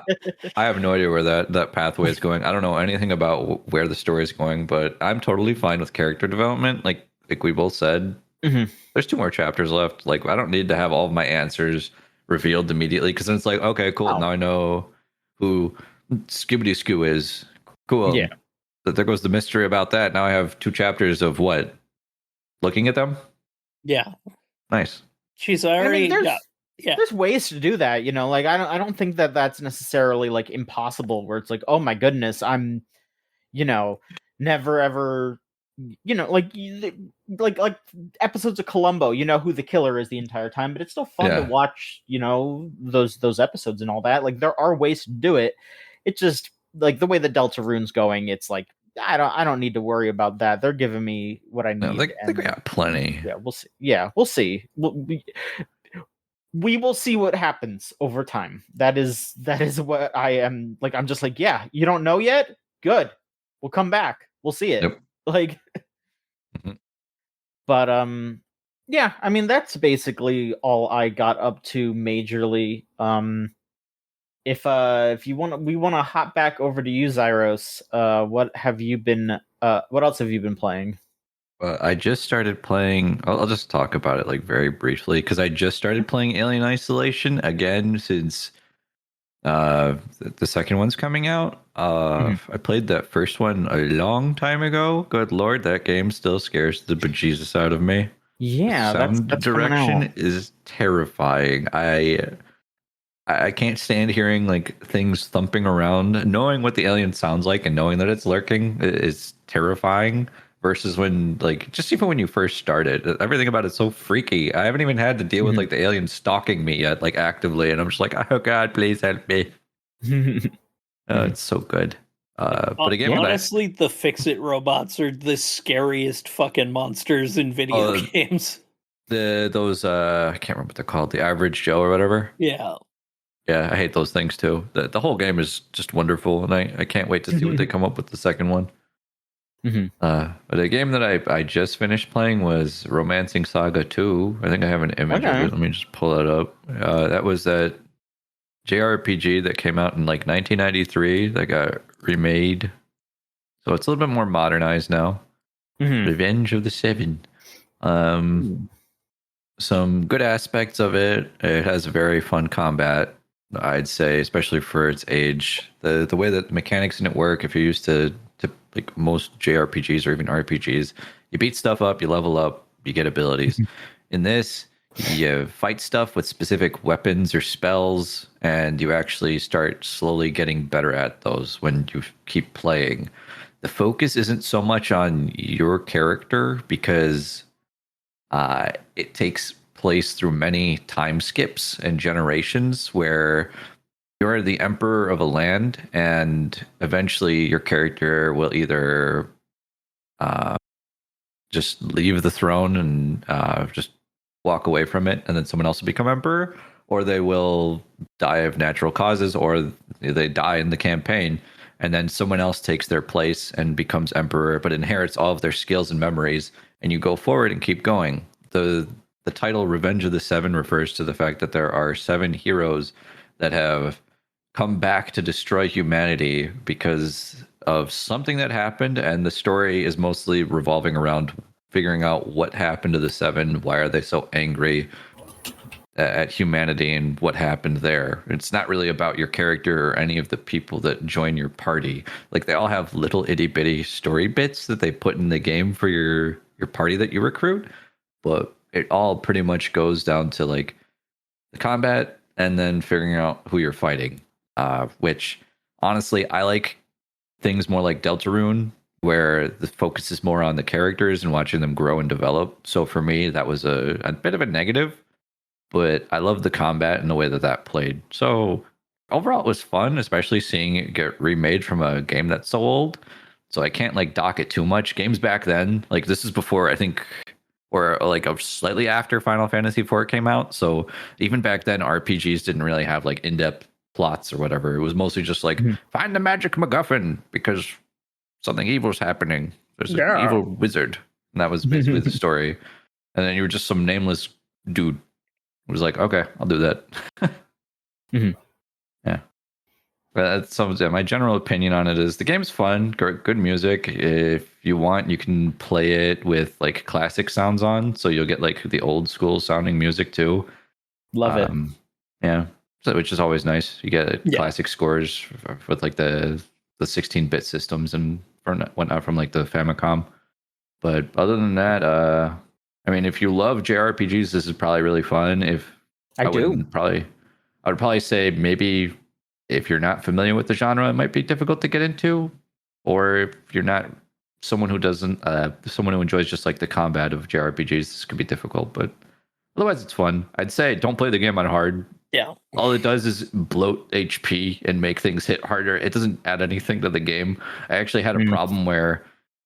have no idea where that pathway is going. I don't know anything about where the story is going, but I'm totally fine with character development. Like we both said, there's 2 more chapters left. Like, I don't need to have all of my answers revealed immediately, because then it's like, okay, cool. Now I know who Skibbity Skoo is. Cool. Yeah. There goes the mystery about that. Now I have 2 chapters of what? Looking at them? Yeah. Nice. She's already there's ways to do that, like I don't think that that's necessarily like impossible, where it's like, oh my goodness, I'm never ever like episodes of Columbo, who the killer is the entire time, but it's still fun to watch, those episodes and all that. Like, there are ways to do it. It's just like the way the Deltarune's going, it's like I don't need to worry about that. They're giving me what I need. No, they got plenty. Yeah, we'll see. Yeah, we'll see. We will see what happens over time. That is what I am like. I'm just like, yeah, you don't know yet? Good. we'll come back. We'll see it. Yep. Like, Mhm. but yeah, I mean that's basically all I got up to majorly. If you want, we want to hop back over to you, Xyros. What have you been? What else have you been playing? I just started playing. I'll just talk about it like very briefly because I just started playing Alien Isolation again since the second one's coming out. I played that first one a long time ago. Good lord, that game still scares the bejesus out of me. Yeah, Sound that's coming out. direction is terrifying. I can't stand hearing like things thumping around. Knowing what the alien sounds like and knowing that it's lurking is terrifying. Versus when like just even when you first started, everything about it's so freaky. I haven't even had to deal with like the alien stalking me yet, like actively, and I'm just like, oh god, please help me. It's so good. But again, honestly, the fix-it robots are the scariest fucking monsters in video games. Those I can't remember what they're called, the Average Joe or whatever. Yeah, I hate those things too. The whole game is just wonderful, and I can't wait to see what they come up with the second one. But a game that I just finished playing was Romancing Saga 2. I think I have an image of it. Let me just pull it up. That was that JRPG that came out in like 1993 that got remade. So it's a little bit more modernized now. Revenge of the Seven. Some good aspects of it. It has very fun combat, I'd say, especially for its age. The way that the mechanics in it work, if you're used to like most JRPGs or even RPGs, you beat stuff up, you level up, you get abilities. In this, you fight stuff with specific weapons or spells, and you actually start slowly getting better at those when you keep playing. The focus isn't so much on your character because it takes place through many time skips and generations where you're the emperor of a land, and eventually your character will either just leave the throne and just walk away from it, and then someone else will become emperor, or they will die of natural causes, or they die in the campaign, and then someone else takes their place and becomes emperor, but inherits all of their skills and memories, and you go forward and keep going. The title Revenge of the Seven refers to the fact that there are 7 heroes that have come back to destroy humanity because of something that happened, and the story is mostly revolving around figuring out what happened to the 7, why are they so angry at humanity, and what happened there. It's not really about your character or any of the people that join your party. Like, they all have little itty bitty story bits that they put in the game for your party that you recruit, but it all pretty much goes down to like the combat and then figuring out who you're fighting. Which honestly, I like things more like Deltarune, where the focus is more on the characters and watching them grow and develop. So for me, that was a bit of a negative, but I love the combat and the way that played. So overall, it was fun, especially seeing it get remade from a game that's so old. So I can't like dock it too much. Games back then, like this is before I think, or like slightly after Final Fantasy IV came out. So even back then, RPGs didn't really have like in-depth plots or whatever. It was mostly just like find the magic MacGuffin because something evil's happening. There's an evil wizard, and that was basically the story. And then you were just some nameless dude. It was like, okay, I'll do that. Yeah, but that's my general opinion on it is the game's fun, good music. If you want, you can play it with like classic sounds on, so you'll get like the old school sounding music too. Love it. Yeah. So, which is always nice. You get classic scores with like the 16-bit systems and whatnot from like the Famicom. But other than that, I mean, if you love JRPGs, this is probably really fun. If I would probably say maybe if you're not familiar with the genre, it might be difficult to get into, or if you're not someone who enjoys just like the combat of JRPGs, this could be difficult. But otherwise, it's fun. I'd say don't play the game on hard. Yeah. All it does is bloat HP and make things hit harder. It doesn't add anything to the game. I actually had a problem where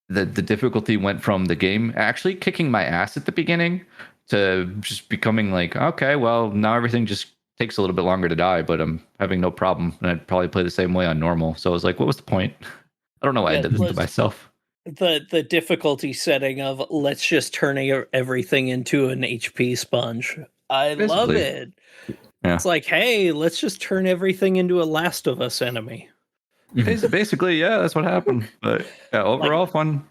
the difficulty went from the game actually kicking my ass at the beginning to just becoming like, okay, well, now everything just takes a little bit longer to die, but I'm having no problem. And I'd probably play the same way on normal. So I was like, what was the point? I don't know why I did this to myself. The difficulty setting of let's just turn everything into an HP sponge. I love it. Yeah. It's like, hey, let's just turn everything into a Last of Us enemy. Basically, yeah, that's what happened. But yeah, overall fun.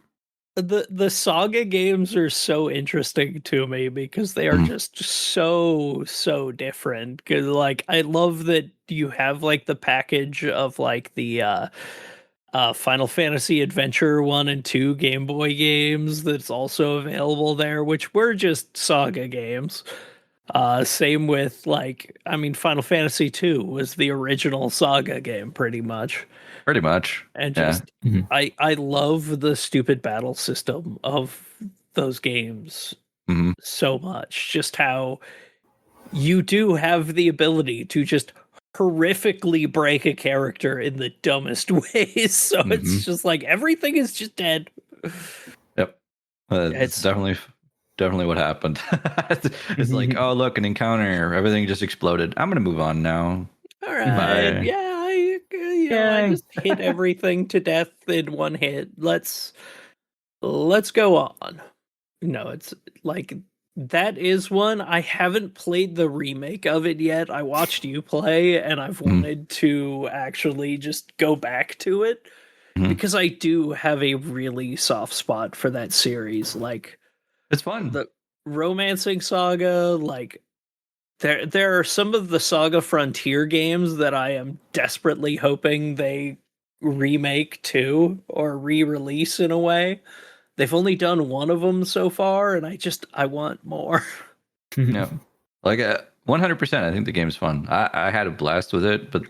The SaGa games are so interesting to me because they are just so different. Because like I love that you have like the package of like the Final Fantasy Adventure 1 and 2 Game Boy games that's also available there, which were just SaGa games. Same with like, I mean, Final Fantasy 2 was the original SaGa game, pretty much. Pretty much. And just, I love the stupid battle system of those games so much. Just how you do have the ability to just horrifically break a character in the dumbest ways. So it's just like everything is just dead. Yep. It's definitely what happened. It's like, oh, look, an encounter. Everything just exploded. I'm going to move on now. All right. Bye. Yeah. I just hit everything to death in one hit. Let's go on. No, it's like that is one. I haven't played the remake of it yet. I watched you play and I've wanted to actually just go back to it because I do have a really soft spot for that series. Like, it's fun. The romancing SaGa, like there are some of the SaGa Frontier games that I am desperately hoping they remake too or re-release in a way. They've only done one of them so far, and I want more. Yeah, like 100%. I think the game's fun. I had a blast with it, but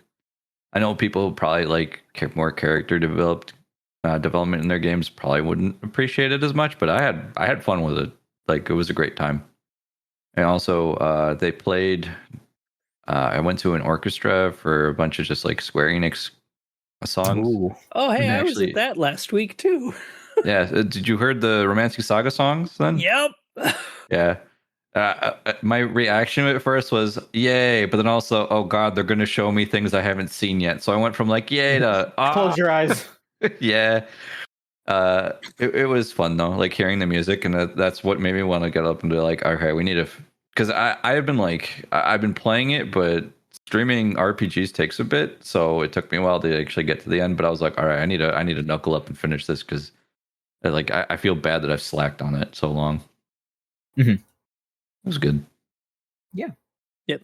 I know people probably like more character development in their games probably wouldn't appreciate it as much. But I had fun with it. Like, it was a great time. And also, they played. I went to an orchestra for a bunch of just like Square Enix songs. Ooh. Oh, hey, I was at that last week too. Yeah, did you heard the Romancing SaGa songs then? Yep. Yeah. My reaction at first was yay, but then also, oh god, they're going to show me things I haven't seen yet. So I went from like yay to close your eyes. Yeah. It was fun though, like hearing the music, and that's what made me want to get up and be like, okay, we need to, because I've been playing it, but streaming RPGs takes a bit, so it took me a while to actually get to the end. But I was like, all right, I need to knuckle up and finish this because, like, I feel bad that I've slacked on it so long. It was good. Yeah. Yep.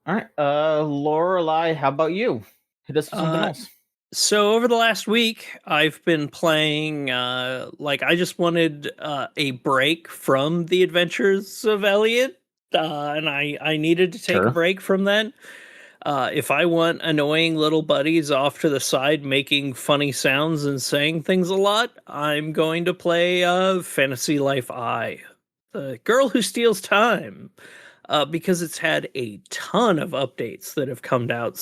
All right, Lorelai, how about you? Hit us with something else. So over the last week, I've been playing, like I just wanted a break from the Adventures of Elliot, and I needed to take a break from that. If I want annoying little buddies off to the side making funny sounds and saying things a lot, I'm going to play Fantasy Life I, the girl who steals time. Because it's had a ton of updates that have come out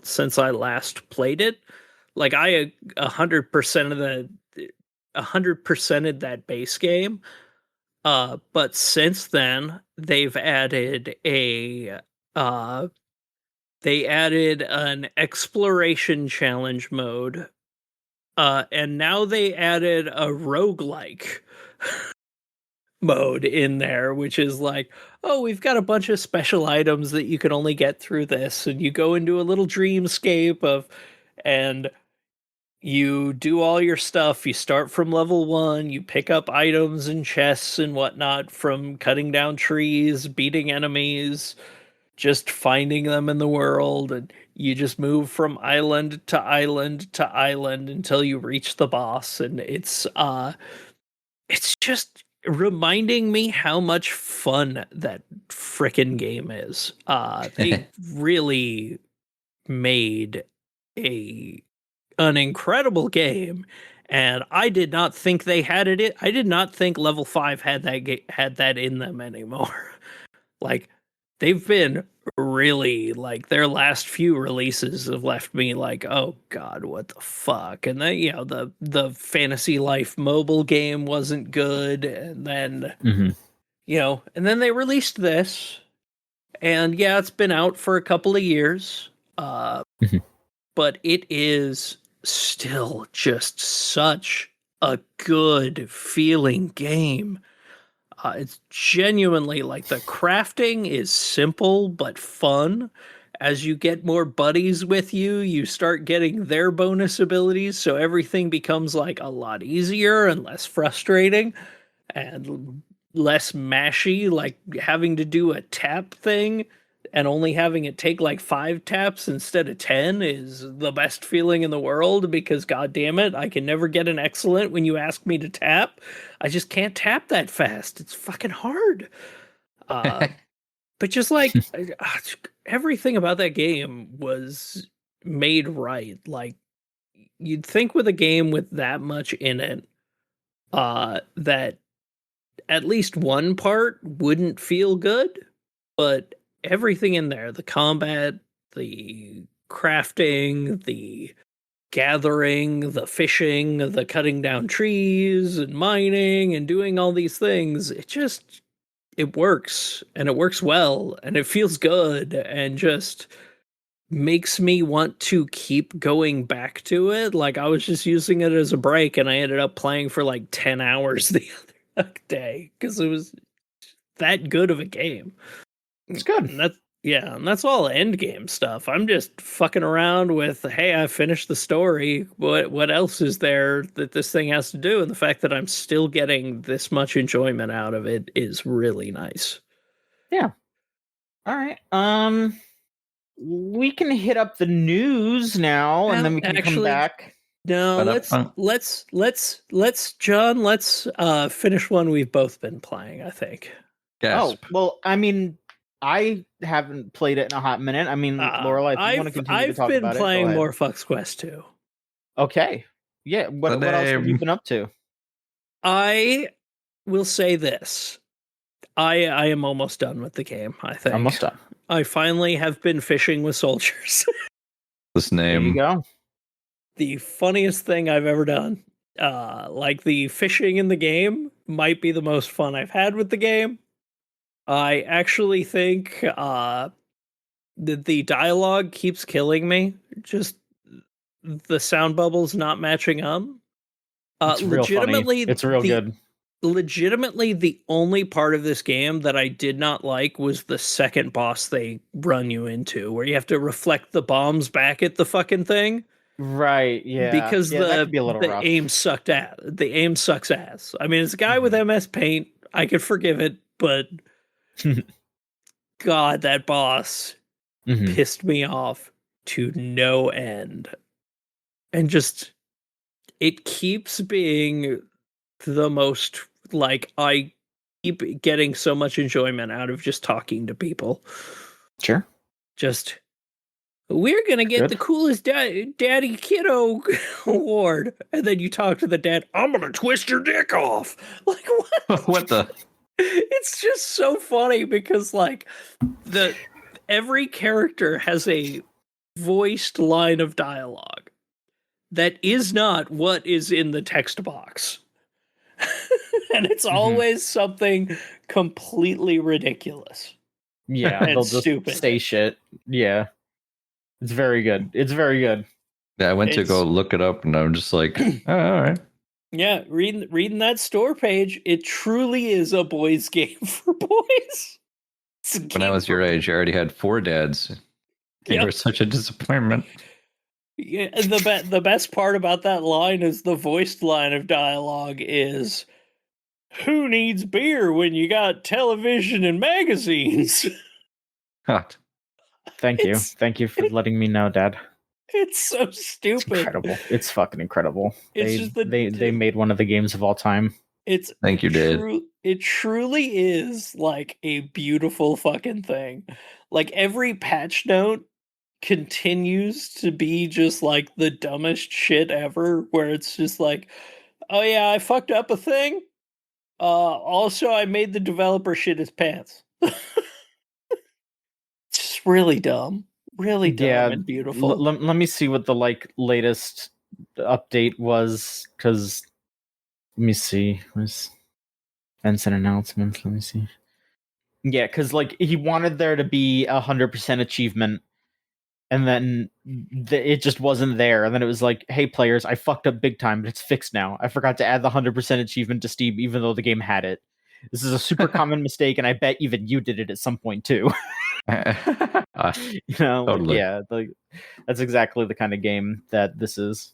since I last played it. Like I 100%ed that base game. But since then they've added an exploration challenge mode. And now they added a roguelike mode in there, which is like, oh, we've got a bunch of special items that you can only get through this, and you go into a little dreamscape and you do all your stuff. You start from level 1, you pick up items and chests and whatnot from cutting down trees, beating enemies, just finding them in the world, and you just move from island to island to island until you reach the boss, and it's just reminding me how much fun that frickin' game is. They really made an incredible game, and I did not think they had it. I did not think level 5 had that in them anymore. Like, they've been really, like, their last few releases have left me like, oh god, what the fuck? And then, you know, the Fantasy Life mobile game wasn't good, and then you know, and then they released this, and yeah, it's been out for a couple of years, but it is still just such a good feeling game. It's genuinely like the crafting is simple but fun. As you get more buddies with you, you start getting their bonus abilities, so everything becomes like a lot easier and less frustrating and less mashy, like having to do a tap thing and only having it take like 5 taps instead of 10 is the best feeling in the world, because god damn it, I can never get an excellent when you ask me to tap. I just can't tap that fast. It's fucking hard. But just like everything about that game was made right. Like, you'd think with a game with that much in it, that at least one part wouldn't feel good, but everything in there, the combat, the crafting, the gathering, the fishing, the cutting down trees and mining and doing all these things, it works, and it works well, and it feels good, and just makes me want to keep going back to it. Like, I was just using it as a break, and I ended up playing for like 10 hours the other day because it was that good of a game. It's good. And that's all end game stuff. I'm just fucking around with, hey, I finished the story. What else is there that this thing has to do? And the fact that I'm still getting this much enjoyment out of it is really nice. Yeah. All right. We can hit up the news now, and then we can come back. No, John, let's finish one we've both been playing, I think. Gasp. Oh, well, I mean, I haven't played it in a hot minute. I mean, Lorelai, if you want to continue to talk about it, I've been playing more Fox Quest 2. Okay. Yeah, what else have you been up to? I will say this. I am almost done with the game, I think. Almost done. I finally have been fishing with soldiers. This name. There you go. The funniest thing I've ever done. Like, the fishing in the game might be the most fun I've had with the game. I actually think that the dialogue keeps killing me. Just the sound bubbles not matching up. It's real funny. It's real good. Legitimately, the only part of this game that I did not like was the second boss they run you into, where you have to reflect the bombs back at the fucking thing. Right, yeah. Because that could be a little the rough. aim sucked ass. The aim sucks ass. I mean, it's a guy with MS Paint. I could forgive it, but God, that boss pissed me off to no end. And just, it keeps being the most, like, I keep getting so much enjoyment out of just talking to people. Sure. Just, we're gonna get the coolest daddy kiddo award, and then you talk to the dad, I'm gonna twist your dick off. Like, what? What the? It's just so funny because, like, every character has a voiced line of dialogue that is not what is in the text box. And it's always something completely ridiculous. Yeah, they'll just stupid. say shit. Yeah. It's very good. It's very good. Yeah, I went to go look it up, and I'm just like, oh, all right. Yeah, reading that store page, it truly is a boys' game for boys. When I was your age, I already had 4 dads. They were such a disappointment. Yeah, the best part about that line is the voiced line of dialogue is, who needs beer when you got television and magazines? Hot. Thank you for letting me know, Dad. It's so stupid. It's incredible. It's fucking incredible. It's they made one of the games of all time. Thank you, Dad. It truly is like a beautiful fucking thing. Like, every patch note continues to be just like the dumbest shit ever, where it's just like, oh yeah, I fucked up a thing. Also, I made the developer shit his pants. Just really dumb. Really dumb and beautiful. Let me see what the latest update was, because let me see. Events and announcements. Let me see. Yeah, because he wanted there to be 100% achievement, and then it just wasn't there. And then it was like, hey, players, I fucked up big time, but it's fixed now. I forgot to add the 100% achievement to Steam, even though the game had it. This is a super common mistake, and I bet even you did it at some point too. Totally. That's exactly the kind of game that this is.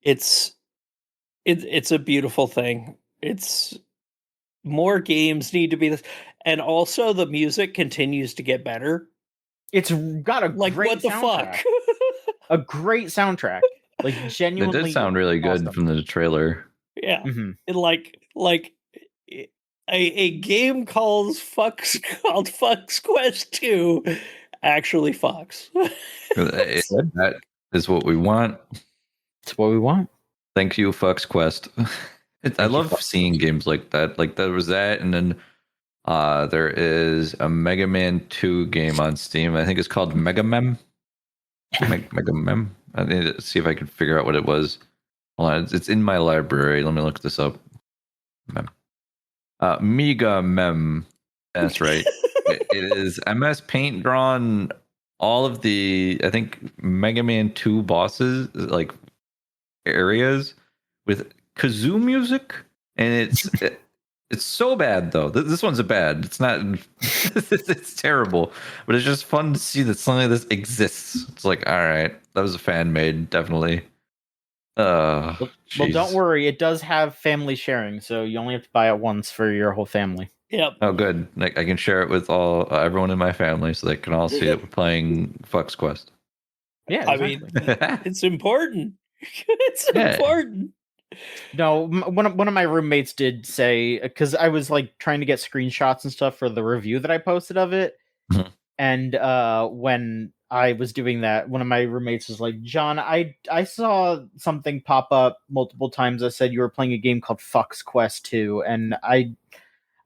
It's a beautiful thing. It's more games need to be this, and also the music continues to get better. It's got a Like, great what the soundtrack. fuck? A great soundtrack. Like, It genuinely did sound really good awesome. from the trailer. Yeah. Mm-hmm. And like a game called Fuck's Quest 2 actually fucks. That is what we want. It's what we want. Thank you, Fox Quest. I love Fox seeing games like that. Like there was that, and then there is a Mega Man 2 game on Steam. I think it's called Mega Mem. Mega Mem. I need to see if I can figure out what it was. Hold on, it's in my library. Let me look this up. Mem. Mega Mem. That's right. It is MS Paint drawn all of the, I think, Mega Man 2 bosses, like areas with kazoo music, and it's so bad though. This one's a bad. It's not. It's terrible, but it's just fun to see that something like this exists. It's like, all right, that was a fan made, definitely. Well, don't worry. It does have family sharing, so you only have to buy it once for your whole family. Yep. Oh, good. Like I can share it with everyone in my family, so they can all see it playing Fox Quest. Yeah, exactly. I mean, it's important. It's Yeah. important. No, one of my roommates did say, because I was like trying to get screenshots and stuff for the review that I posted of it, and when I was doing that, one of my roommates was like, John, I saw something pop up multiple times that said you were playing a game called Fox Quest 2, and I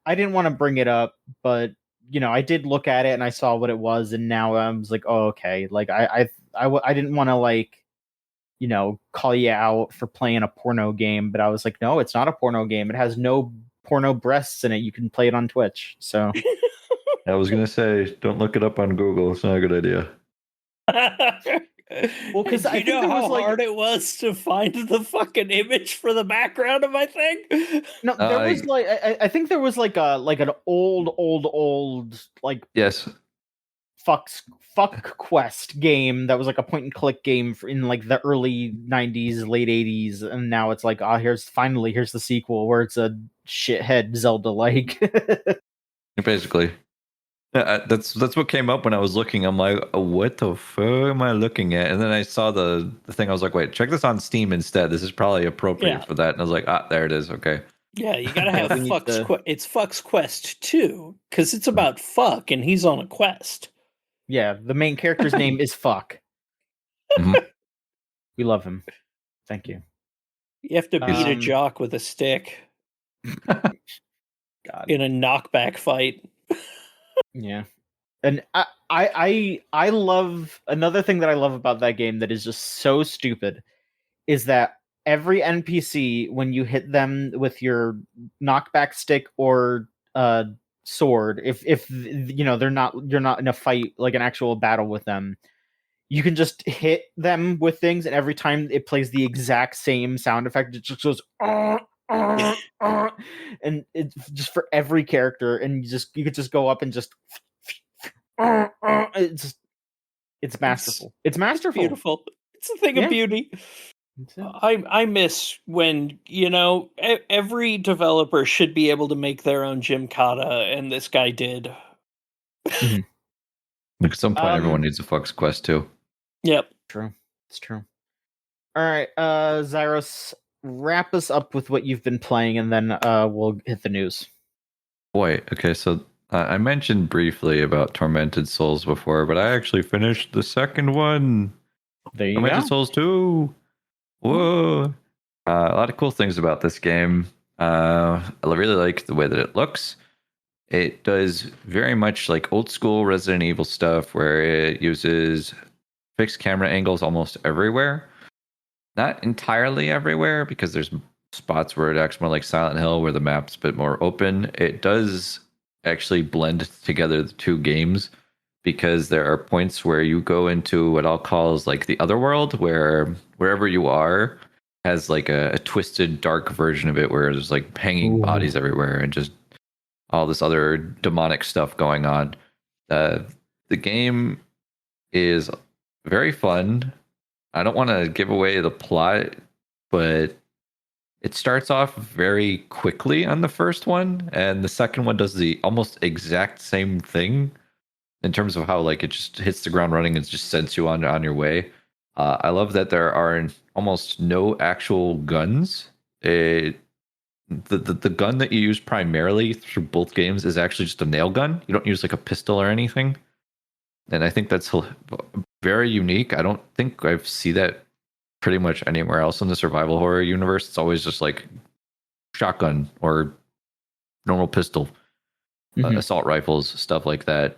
didn't want to bring it up, but I did look at it and I saw what it was, and now I was like, oh, okay. Like I didn't want to like call you out for playing a porno game, but I was like, no, it's not a porno game. It has no porno breasts in it. You can play it on Twitch. So I was gonna say, don't look it up on Google. It's not a good idea. Well, because I know how hard it was to find the fucking image for the background of my thing. No, there was like I think there was like an old like yes. Fuck Quest game that was like a point and click game in like the early 90s, late 80s, and now it's like, here's the sequel where it's a shithead Zelda like. Basically. That's what came up when I was looking. I'm like, what the fuck am I looking at? And then I saw the thing. I was like, wait, check this on Steam instead. This is probably appropriate for that. And I was like, there it is. Okay. Yeah, you gotta have it's Fuck's Quest 2, because it's about fuck and he's on a quest. Yeah, the main character's name is Fuck. Mm-hmm. We love him. Thank you. You have to beat a jock with a stick. God. In a knockback fight. Yeah. And I love, another thing that I love about that game that is just so stupid is that every NPC, when you hit them with your knockback stick or sword, if you're not in a fight, like an actual battle with them, you can just hit them with things, and every time it plays the exact same sound effect. It just goes and it's just for every character, and you could just go up and just it's masterful. It's masterful. Beautiful. It's a thing of beauty. I miss when, every developer should be able to make their own Gymkata, and this guy did. At some point, everyone needs a Fox Quest too. Yep. True. It's true. All right, Xyros, wrap us up with what you've been playing, and then we'll hit the news. Boy, okay, so I mentioned briefly about Tormented Souls before, but I actually finished the second one. There you Tormented go. Souls 2. Whoa. A lot of cool things about this game. I really like the way that it looks. It does very much like old school Resident Evil stuff, where it uses fixed camera angles almost everywhere. Not entirely everywhere, because there's spots where it acts more like Silent Hill, where the map's a bit more open. It does actually blend together the two games because there are points where you go into what I'll call is like the other world, where wherever you are has like a twisted, dark version of it where there's like hanging bodies everywhere and just all this other demonic stuff going on. The game is very fun. I don't want to give away the plot, but it starts off very quickly on the first one, and the second one does the almost exact same thing in terms of how like it just hits the ground running and just sends you on your way. I love that there are almost no actual guns. The gun that you use primarily through both games is actually just a nail gun. You don't use like a pistol or anything, and I think that's very unique. I don't think I've seen that pretty much anywhere else in the survival horror universe. It's always just like shotgun or normal pistol, assault rifles, stuff like that.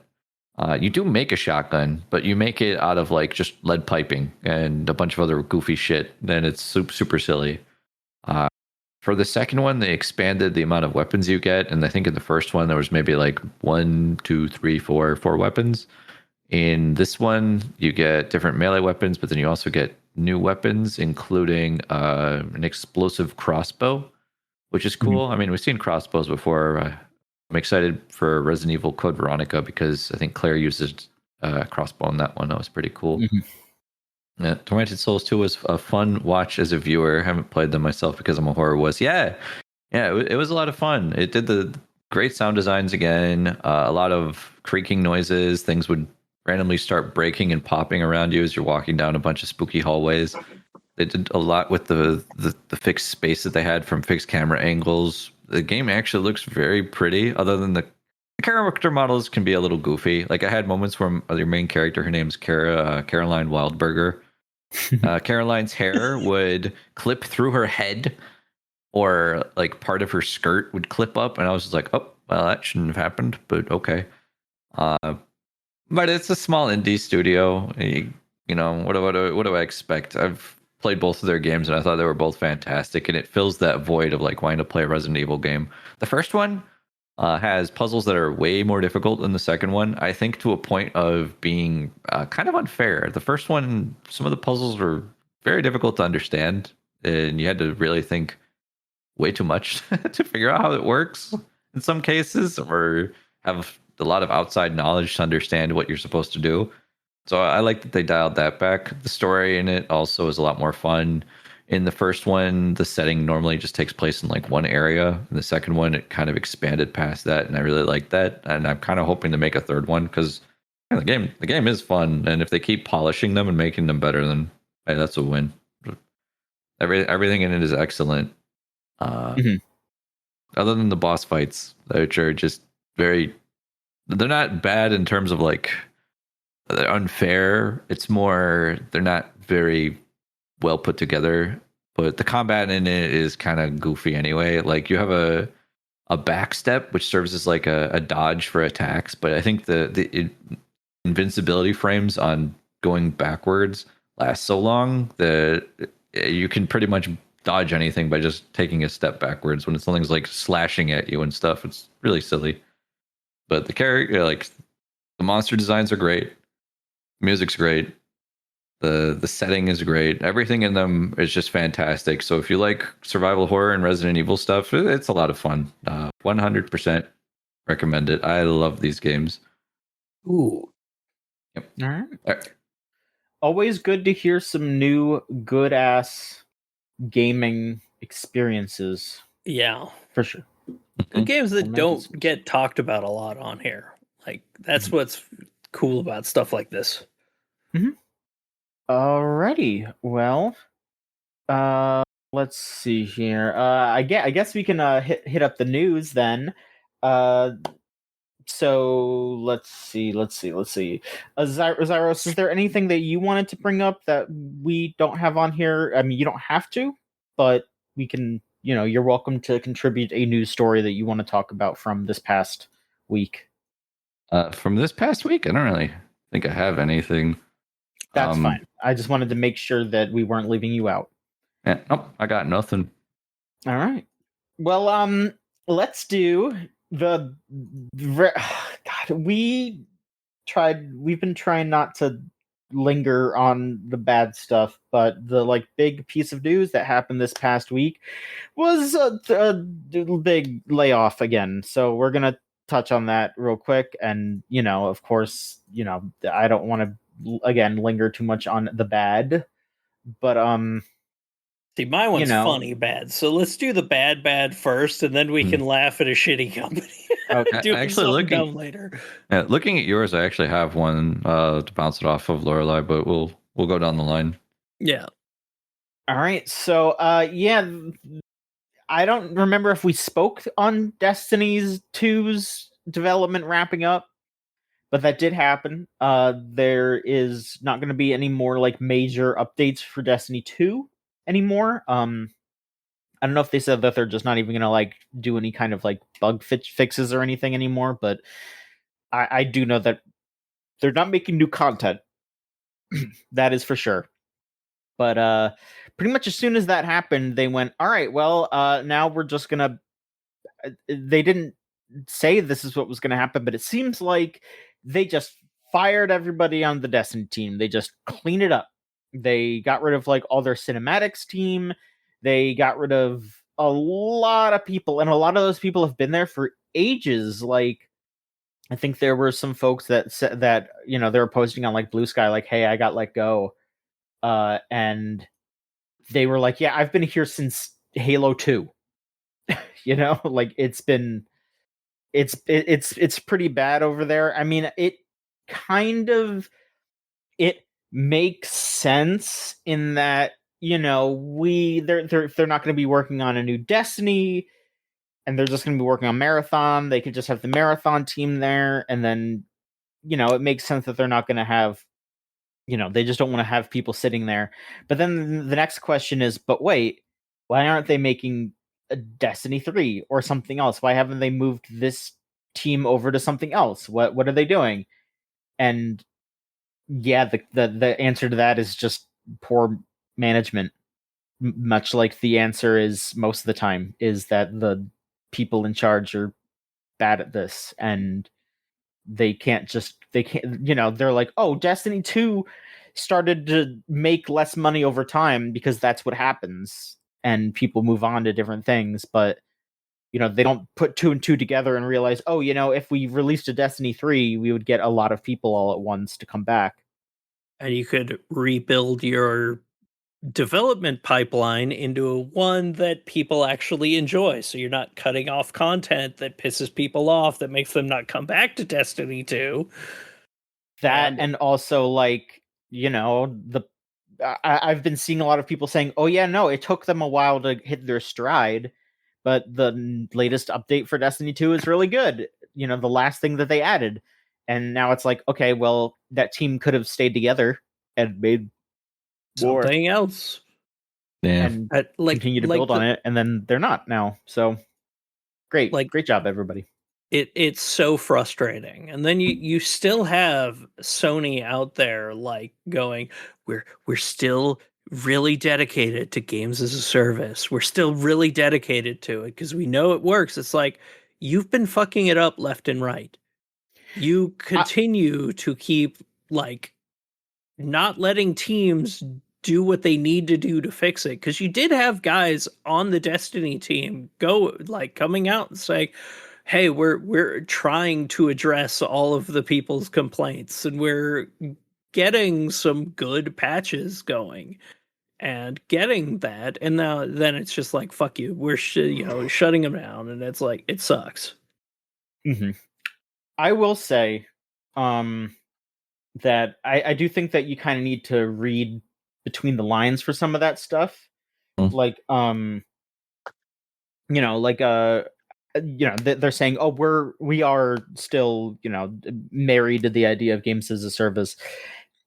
You do make a shotgun, but you make it out of like just lead piping and a bunch of other goofy shit. Then it's super silly. For the second one, they expanded the amount of weapons you get, and I think in the first one there was maybe like 1, 2, 3, 4 weapons. In this one, you get different melee weapons, but then you also get new weapons, including an explosive crossbow, which is cool. I mean, we've seen crossbows before. I'm excited for Resident Evil Code Veronica because I think Claire uses a crossbow in that one. That was pretty cool. Tormented Souls 2 was a fun watch as a viewer. I haven't played them myself because I'm a horror wuss. Yeah, it was a lot of fun. It did the great sound designs again. A lot of creaking noises. Things would randomly start breaking and popping around you as you're walking down a bunch of spooky hallways. They did a lot with the fixed space that they had from fixed camera angles. The game actually looks very pretty, other than the character models can be a little goofy. Like I had moments where your main character, her name's Caroline Wildberger. Caroline's hair would clip through her head, or like part of her skirt would clip up, and I was just like, oh, well, that shouldn't have happened, but okay. But it's a small indie studio. You know, what do I expect? I've played both of their games, and I thought they were both fantastic, and it fills that void of like wanting to play a Resident Evil game. The first one has puzzles that are way more difficult than the second one, I think, to a point of being kind of unfair. The first one, some of the puzzles were very difficult to understand, and you had to really think way too much to figure out how it works in some cases, or have a lot of outside knowledge to understand what you're supposed to do. So I like that they dialed that back. The story in it also is a lot more fun. In the first one, the setting normally just takes place in like one area. In the second one, it kind of expanded past that, and I really like that. And I'm kind of hoping to make a third one because the game is fun, and if they keep polishing them and making them better, then hey, that's a win. Everything in it is excellent. Other than the boss fights, which are just they're not bad in terms of like they're unfair. It's more they're not very well put together, but the combat in it is kind of goofy anyway. Like you have a back step which serves as like a dodge for attacks, but I think the invincibility frames on going backwards last so long that you can pretty much dodge anything by just taking a step backwards when something's like slashing at you and stuff. It's really silly. But the character, like the monster designs are great, music's great, the setting is great, everything in them is just fantastic. So if you like survival horror and Resident Evil stuff, it's a lot of fun. 100% recommend it. I love these games. Ooh. Yep. All right. Always good to hear some new good ass gaming experiences. Yeah, for sure. Good games that don't get talked about a lot on here. Like that's what's cool about stuff like this. Alrighty, well, let's see here. I guess we can hit up the news then. So let's see. Xyros, is there anything that you wanted to bring up that we don't have on here? I mean, you don't have to, but we can. You're welcome to contribute a news story that you want to talk about from this past week. From this past week, I don't really think I have anything. That's fine. I just wanted to make sure that we weren't leaving you out. Yeah, nope, I got nothing. All right. Well, let's do God, we been trying not to linger on the bad stuff, but the like big piece of news that happened this past week was a big layoff again. So we're gonna touch on that real quick, and of course, I don't want to again linger too much on the bad, but See, my one's know. funny bad, so let's do the bad first, and then we can laugh at a shitty company. Okay. Doing Actually, something dumb later. Looking at yours, I actually have one to bounce it off of Lorelai, but we'll go down the line. Yeah. All right. So, yeah, I don't remember if we spoke on Destiny's 2's development wrapping up, but that did happen. There is not going to be any more like major updates for Destiny 2 anymore. I don't know if they said that they're just not even going to like do any kind of like bug fixes or anything anymore, but I do know that they're not making new content. That is for sure. But pretty much as soon as that happened, they went, all right, well, now we're just going to. They didn't say this is what was going to happen, but it seems like they just fired everybody on the Destiny team. They just cleaned it up. They got rid of like all their cinematics team. They got rid of a lot of people, and a lot of those people have been there for ages. Like, I think there were some folks that said that they were posting on like Blue Sky, like, "Hey, I got let go," and they were like, "Yeah, I've been here since Halo 2." Like it's pretty bad over there. I mean, it makes sense in that they're not going to be working on a new Destiny, and they're just going to be working on Marathon. They could just have the Marathon team there, and then it makes sense that they're not going to have they just don't want to have people sitting there. But then the next question is, but wait, why aren't they making a Destiny 3 or something else? Why haven't they moved this team over to something else? What are they doing? And yeah, the answer to that is just poor management. Much like the answer is most of the time is that the people in charge are bad at this, and they can't they're like, oh, Destiny 2 started to make less money over time because that's what happens, and people move on to different things. But they don't put two and two together and realize, oh, if we released a Destiny 3, we would get a lot of people all at once to come back. And you could rebuild your development pipeline into one that people actually enjoy, so you're not cutting off content that pisses people off, that makes them not come back to Destiny 2. And also, like, I've been seeing a lot of people saying, oh yeah, no, it took them a while to hit their stride, but the latest update for Destiny 2 is really good. The last thing that they added. And now it's like, okay, well, that team could have stayed together and made something else. Yeah. And continue to build on it, and then they're not now. So great. Great job, everybody. It's so frustrating. And then you still have Sony out there like going, we're still really dedicated to games as a service. We're still really dedicated to it because we know it works. It's like, you've been fucking it up left and right. You continue to keep like not letting teams do what they need to do to fix it, because you did have guys on the Destiny team coming out and saying, hey, we're trying to address all of the people's complaints, and we're getting some good patches going and getting that. And then it's just like, fuck you, we're shutting them down, and it's like, it sucks. Mm-hmm. I will say that I do think that you kind of need to read between the lines for some of that stuff. Like they're saying, oh, we are still married to the idea of games as a service,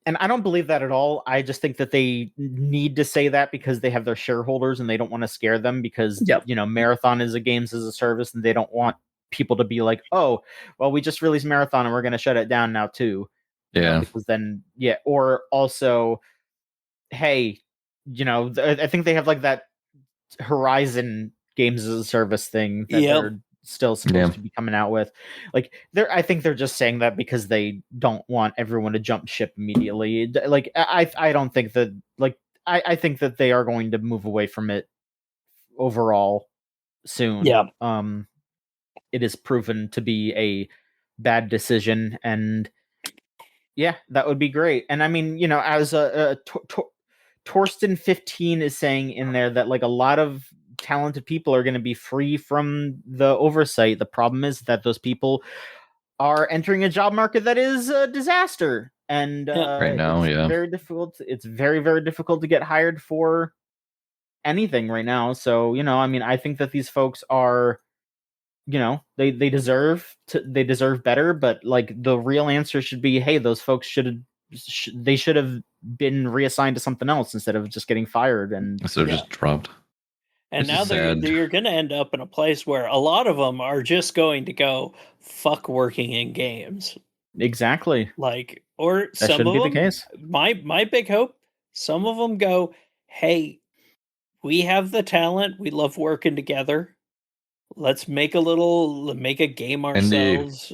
and I don't believe that at all. I just think that they need to say that because they have their shareholders and they don't want to scare them, because Marathon is a games as a service, and they don't want people to be like, oh, well, we just released Marathon and we're going to shut it down now too. Because then or also, hey, I think they have like that Horizon games as a service thing that they're still supposed to be coming out with. Like, I think they're just saying that because they don't want everyone to jump ship immediately. Like, I don't think that, like, I think that they are going to move away from it overall soon. Yeah. It is proven to be a bad decision, and yeah, that would be great. And I mean, you know, as Torsten 15 is saying in there that like a lot of talented people are going to be free from the oversight. The problem is that those people are entering a job market that is a disaster, and right now, it's very difficult. It's very, very difficult to get hired for anything right now. So, you know, I mean, I think that these folks are, you know, they deserve better, but like the real answer should be, hey, those folks should have been reassigned to something else instead of just getting fired and just dropped. And now you're going to end up in a place where a lot of them are just going to go fuck working in games. Exactly. Like, or that some shouldn't of be them, the case. My big hope, some of them go, hey, we have the talent. We love working together. Let's make a game ourselves,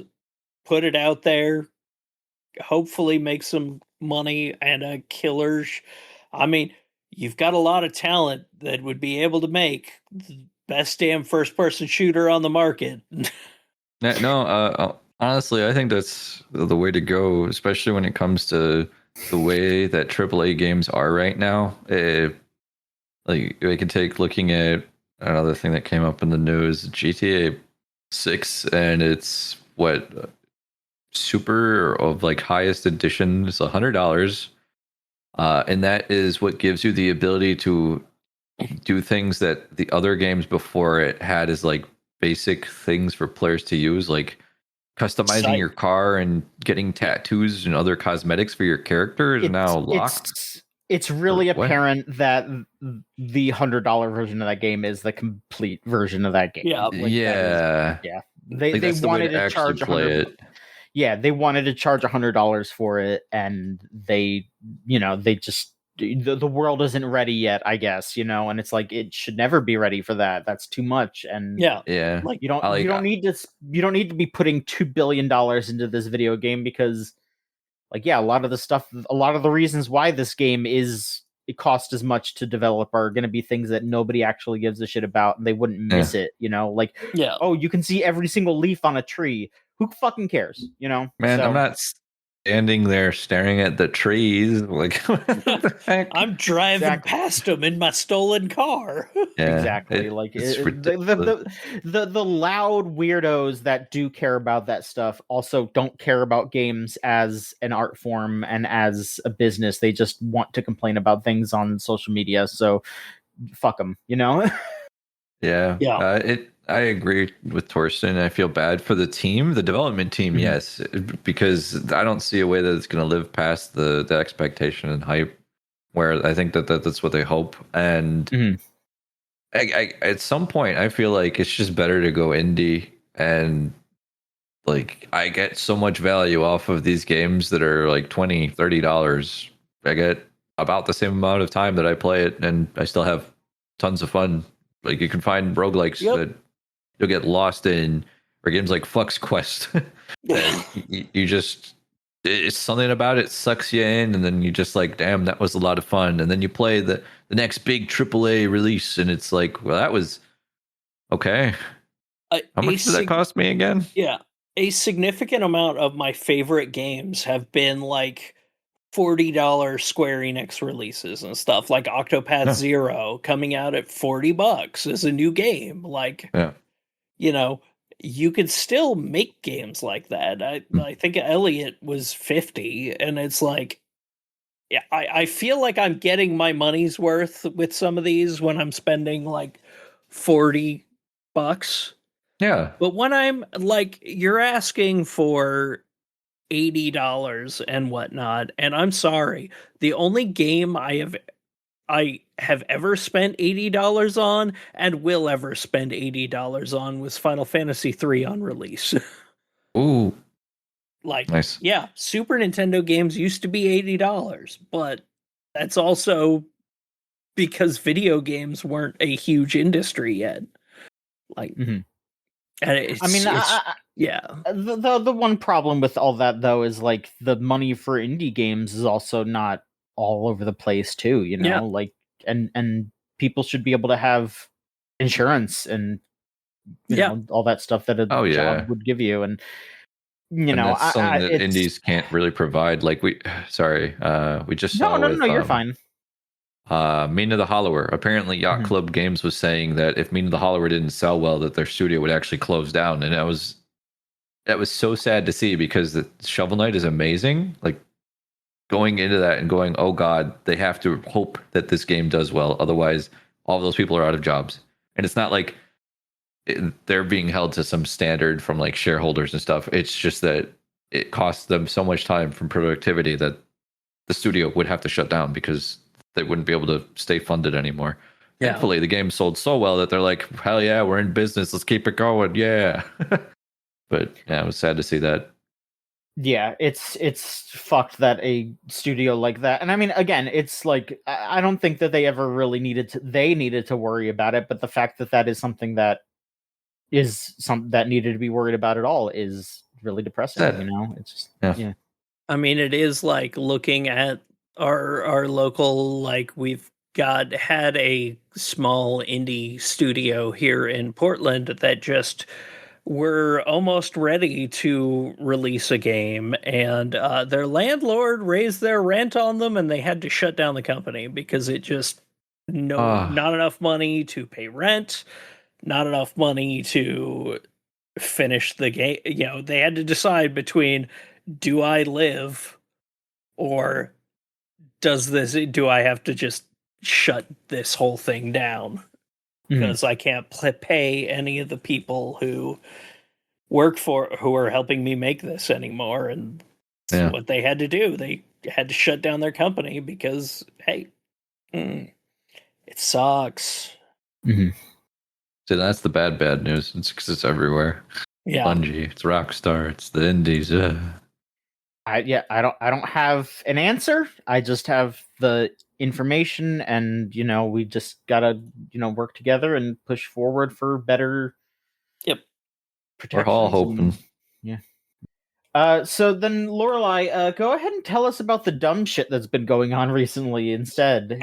put it out there, hopefully make some money and a killer. I mean, you've got a lot of talent that would be able to make the best damn first-person shooter on the market. No, honestly, I think that's the way to go, especially when it comes to the way that AAA games are right now. Like, we can take looking at another thing that came up in the news, GTA 6, and it's what super of like highest edition is $100, and that is what gives you the ability to do things that the other games before it had as like basic things for players to use, like customizing your car and getting tattoos and other cosmetics for your character is now locked. It's really apparent that the $100 version of that game is the complete version of that game. Yeah, They wanted to charge $100. Yeah, they wanted to charge $100 for it, and they just the world isn't ready yet, I guess, you know, and it's like it should never be ready for that. That's too much, and like you don't need to be putting $2 billion into this video game because. Like, yeah, a lot of the reasons why this game it cost as much to develop are going to be things that nobody actually gives a shit about, and they wouldn't miss it, you know? Like, oh, you can see every single leaf on a tree. Who fucking cares, you know? Man, I'm not standing there staring at the trees. Like, what the heck? I'm driving past them in my stolen car. Exactly. Like the loud weirdos that do care about that stuff also don't care about games as an art form and as a business. They just want to complain about things on social media. So fuck them, you know? I agree with Torsten. I feel bad for the team, the development team, yes, because I don't see a way that it's going to live past the expectation and hype, where I think that's what they hope. And I, at some point, I feel like it's just better to go indie, and like I get so much value off of these games that are like $20, $30. I get about the same amount of time that I play it, and I still have tons of fun. Like, you can find roguelikes that you'll get lost in, or games like Flux Quest. you just, it's something about it sucks you in, and then you just like, damn, that was a lot of fun. And then you play the next big AAA release, and it's like, well, that was okay. How much did that cost me again? Yeah, a significant amount of my favorite games have been like $40 Square Enix releases and stuff, like Octopath Zero coming out at $40 as a new game. Like, you know, you could still make games like that. I think Elliot was 50, and it's like, yeah, I feel like I'm getting my money's worth with some of these when I'm spending like $40. Yeah. But when I'm like, you're asking for $80 and whatnot, and I'm sorry, the only game I have ever spent $80 on and will ever spend $80 on was Final Fantasy III on release. Ooh. Like, nice. Yeah, Super Nintendo games used to be $80, but that's also because video games weren't a huge industry yet. Like, And it's, I mean, yeah. The one problem with all that though is like the money for indie games is also not all over the place too. You know, Yeah. like and people should be able to have insurance and you Yeah. know all that stuff that a Oh, yeah. job would give you, and you And know, that's something that it's indies can't really provide. Like we just saw no, with you're fine. Mina the Hollower. Apparently, Yacht Mhm. Club Games was saying that if Mina the Hollower didn't sell well, that their studio would actually close down, and that was so sad to see because the Shovel Knight is amazing. Like going into that and going, oh god, they have to hope that this game does well, otherwise all of those people are out of jobs. And it's not like they're being held to some standard from like shareholders and stuff. It's just that it costs them so much time from productivity that the studio would have to shut down because they wouldn't be able to stay funded anymore. Yeah. Thankfully, the game sold so well that they're like, hell yeah, we're in business. Let's keep it going. Yeah. But yeah, it was sad to see that. Yeah, it's fucked that a studio like that, and I mean, again, it's like I don't think that they ever really needed to worry about it, but the fact that that is something that needed to be worried about at all is really depressing. Sad. You know, it's just yeah. I mean, it is like looking at our local, like we've had a small indie studio here in Portland that just were almost ready to release a game, and their landlord raised their rent on them, and they had to shut down the company because it just not enough money to pay rent, not enough money to finish the game. You know, they had to decide between, do I live or do I have to just shut this whole thing down? Because I can't pay any of the people who who are helping me make this anymore. And that's what they had to do. They had to shut down their company because, hey, it sucks. So that's the bad news. It's because it's everywhere. Yeah. Bungie, it's Rockstar, it's the indies. I don't have an answer. I just have the information, and you know, we just gotta work together and push forward for better. Yep. We're all hoping. Yeah. So then, Lorelai, go ahead and tell us about the dumb shit that's been going on recently instead.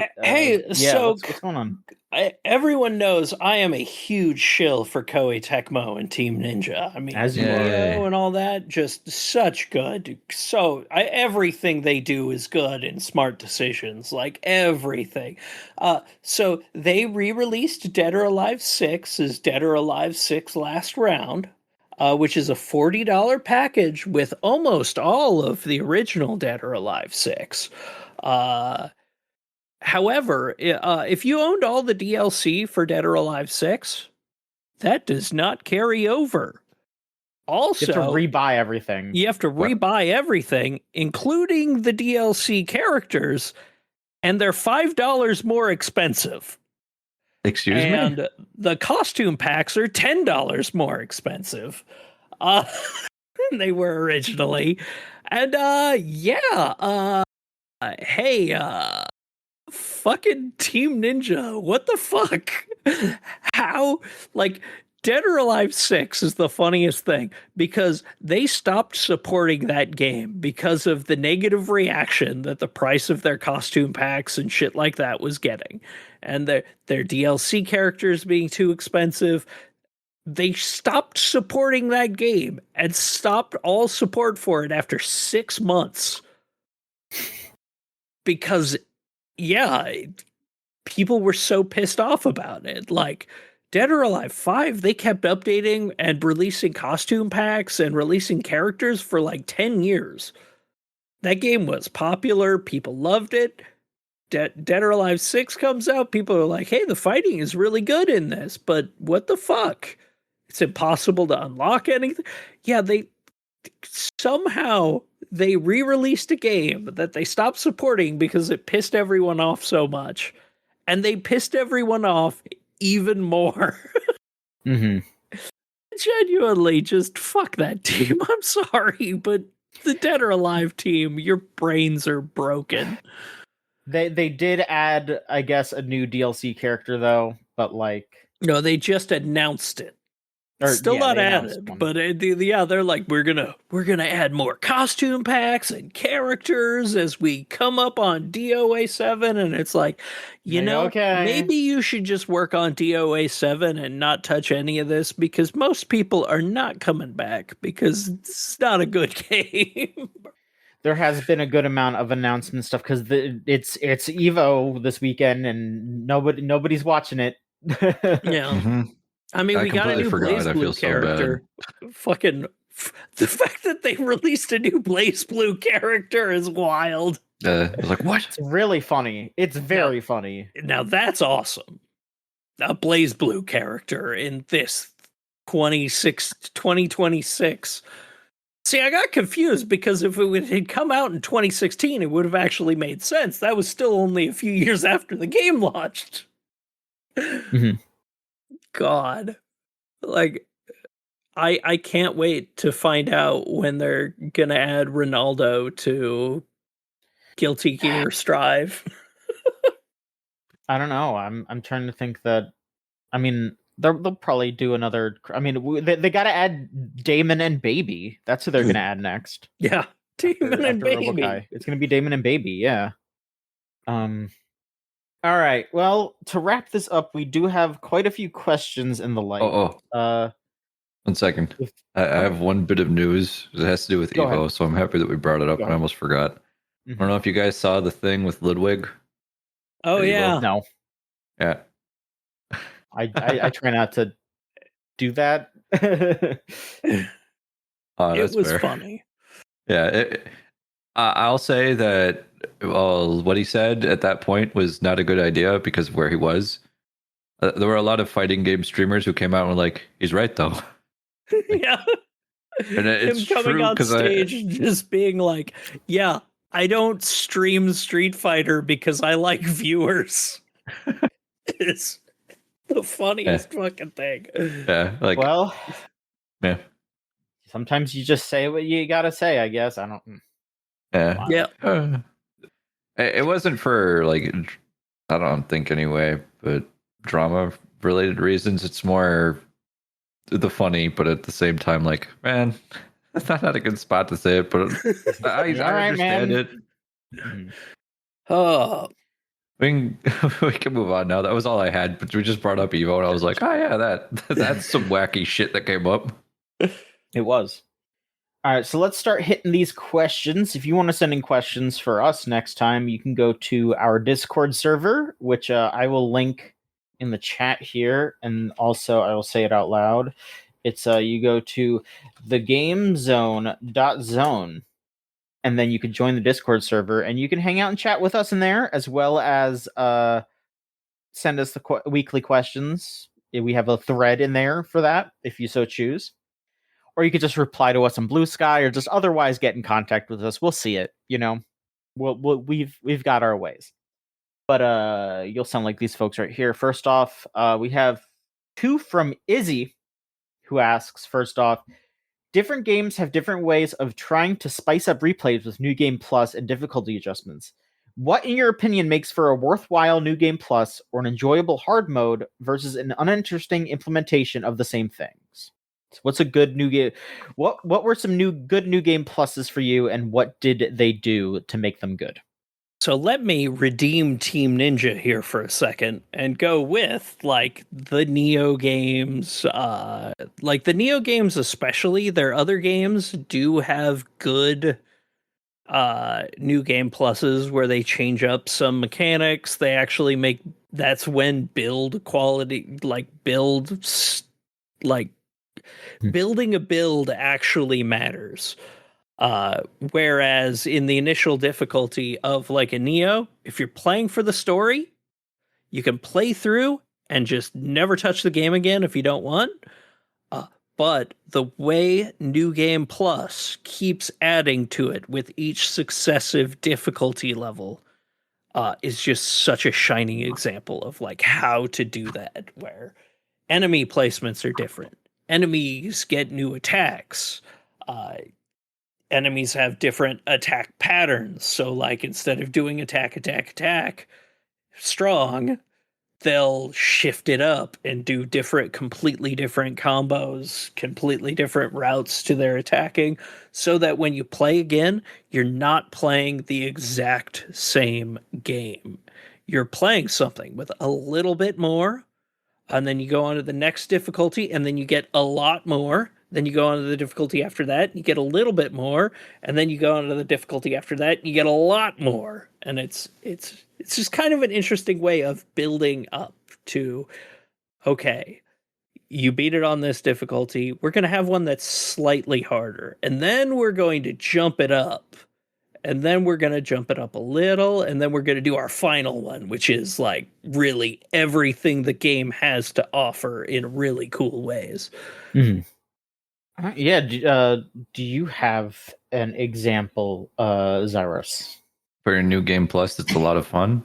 So what's going on? Everyone knows I am a huge shill for Koei Tecmo and Team Ninja. I mean, As you are. and all that, just such good. So everything they do is good and smart decisions, like everything. So they re-released Dead or Alive 6 as Dead or Alive 6 Last Round. Which is a $40 package with almost all of the original Dead or Alive 6. However, if you owned all the DLC for Dead or Alive 6, that does not carry over. Also, you have to rebuy everything. You have to rebuy everything, including the DLC characters, and they're $5 more expensive. Excuse me? And the costume packs are $10 more expensive than they were originally. And hey, fucking Team Ninja, what the fuck? How, like, Dead or Alive 6 is the funniest thing because they stopped supporting that game because of the negative reaction that the price of their costume packs and shit like that was getting. And their DLC characters being too expensive. They stopped supporting that game and stopped all support for it after 6 months. Because, yeah, people were so pissed off about it. Like, Dead or Alive 5, they kept updating and releasing costume packs and releasing characters for like 10 years. That game was popular. People loved it. Dead or Alive 6 comes out. People are like, hey, the fighting is really good in this, but what the fuck? It's impossible to unlock anything. Yeah, they somehow they re-released a game that they stopped supporting because it pissed everyone off so much. And they pissed everyone off even more. Genuinely, just fuck that team. I'm sorry, but the Dead or Alive team, your brains are broken. They did add, I guess, a new DLC character though, but like no, they just announced it. Still not they announced added, one. but they're like, we're gonna add more costume packs and characters as we come up on DOA 7, and it's like, okay, maybe you should just work on DOA 7 and not touch any of this, because most people are not coming back because it's not a good game. there has been a good amount of announcement stuff because it's Evo this weekend and nobody's watching it. Yeah. Mm-hmm. I mean, we got a new Blaze Blue character. Fucking the fact that they released a new Blaze Blue character is wild. I was like, what? It's really funny. It's very funny. Now that's awesome. A Blaze Blue character in this 2026. See, I got confused because if it had come out in 2016, it would have actually made sense. That was still only a few years after the game launched. Mm-hmm. God. Like, I can't wait to find out when they're gonna add Ronaldo to Guilty Gear Strive. I don't know. I'm trying to think that. I mean, they'll probably do another. I mean, they got to add Damon and Baby. That's who they're gonna add next. Yeah, Damon and Baby. RoboKai. It's gonna be Damon and Baby. Yeah. All right. Well, to wrap this up, we do have quite a few questions in the light. 1 second. I have one bit of news. It has to do with Evo, so I'm happy that we brought it up. I almost forgot. I don't know if you guys saw the thing with Ludwig. Oh yeah. No. Yeah. I try not to do that. It was fair. funny. Yeah. I'll say that what he said at that point was not a good idea because of where he was. There were a lot of fighting game streamers who came out and were like, he's right though. Yeah. And it's him coming true on stage and just being like, yeah, I don't stream Street Fighter because I like viewers. It's the funniest fucking thing. Yeah. Like, well, yeah. Sometimes you just say what you gotta say, I guess. I don't. Yeah. Yeah. It wasn't for like, I don't think anyway, but drama related reasons. It's more the funny, but at the same time, like, man, that's not a good spot to say it, but I understand it. Oh, we can move on now. That was all I had, but we just brought up Evo, and I was like, oh yeah, that's some wacky shit that came up. It was. All right, so let's start hitting these questions. If you want to send in questions for us next time, you can go to our Discord server, which I will link in the chat here, and also I will say it out loud. It's you go to thegamezone.zone, and then you can join the Discord server, and you can hang out and chat with us in there, as well as send us the weekly questions. We have a thread in there for that, if you so choose. Or you could just reply to us on Blue Sky, or just otherwise get in contact with us. We'll see it. We've got our ways. But you'll sound like these folks right here. First off, we have 2 from Izzy, who asks, first off, different games have different ways of trying to spice up replays with New Game Plus and difficulty adjustments. What, in your opinion, makes for a worthwhile New Game Plus or an enjoyable hard mode versus an uninteresting implementation of the same things? So what's a good new game? What were some good New Game Pluses for you, and what did they do to make them good? So let me redeem Team Ninja here for a second and go with like the Neo games. Like the Neo games especially, their other games do have good New Game Pluses where they change up some mechanics. They actually make, that's when build quality, building a build actually matters. Whereas in the initial difficulty of like a Neo, if you're playing for the story, you can play through and just never touch the game again if you don't want. But the way New Game Plus keeps adding to it with each successive difficulty level is just such a shining example of like how to do that, where enemy placements are different. Enemies get new attacks. Enemies have different attack patterns. So like instead of doing attack, strong, they'll shift it up and do completely different combos, completely different routes to their attacking, so that when you play again, you're not playing the exact same game. You're playing something with a little bit more, and then you go on to the next difficulty, and then you get a lot more. Then you go on to the difficulty after that, you get a little bit more, and then you go on to the difficulty after that, you get a lot more. And it's just kind of an interesting way of building up to, okay, you beat it on this difficulty, we're going to have one that's slightly harder, and then we're going to jump it up. And then we're going to jump it up a little, and then we're going to do our final one, which is like really everything the game has to offer in really cool ways. Mm-hmm. Yeah, do you have an example, Xyros? For your new game plus, it's a lot of fun.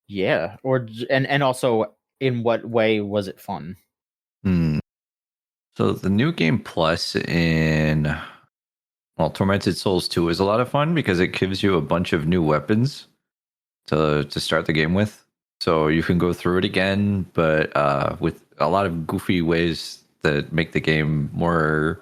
Yeah, and also, in what way was it fun? So the new game plus in Tormented Souls 2 is a lot of fun because it gives you a bunch of new weapons to start the game with. So you can go through it again, but with a lot of goofy ways that make the game more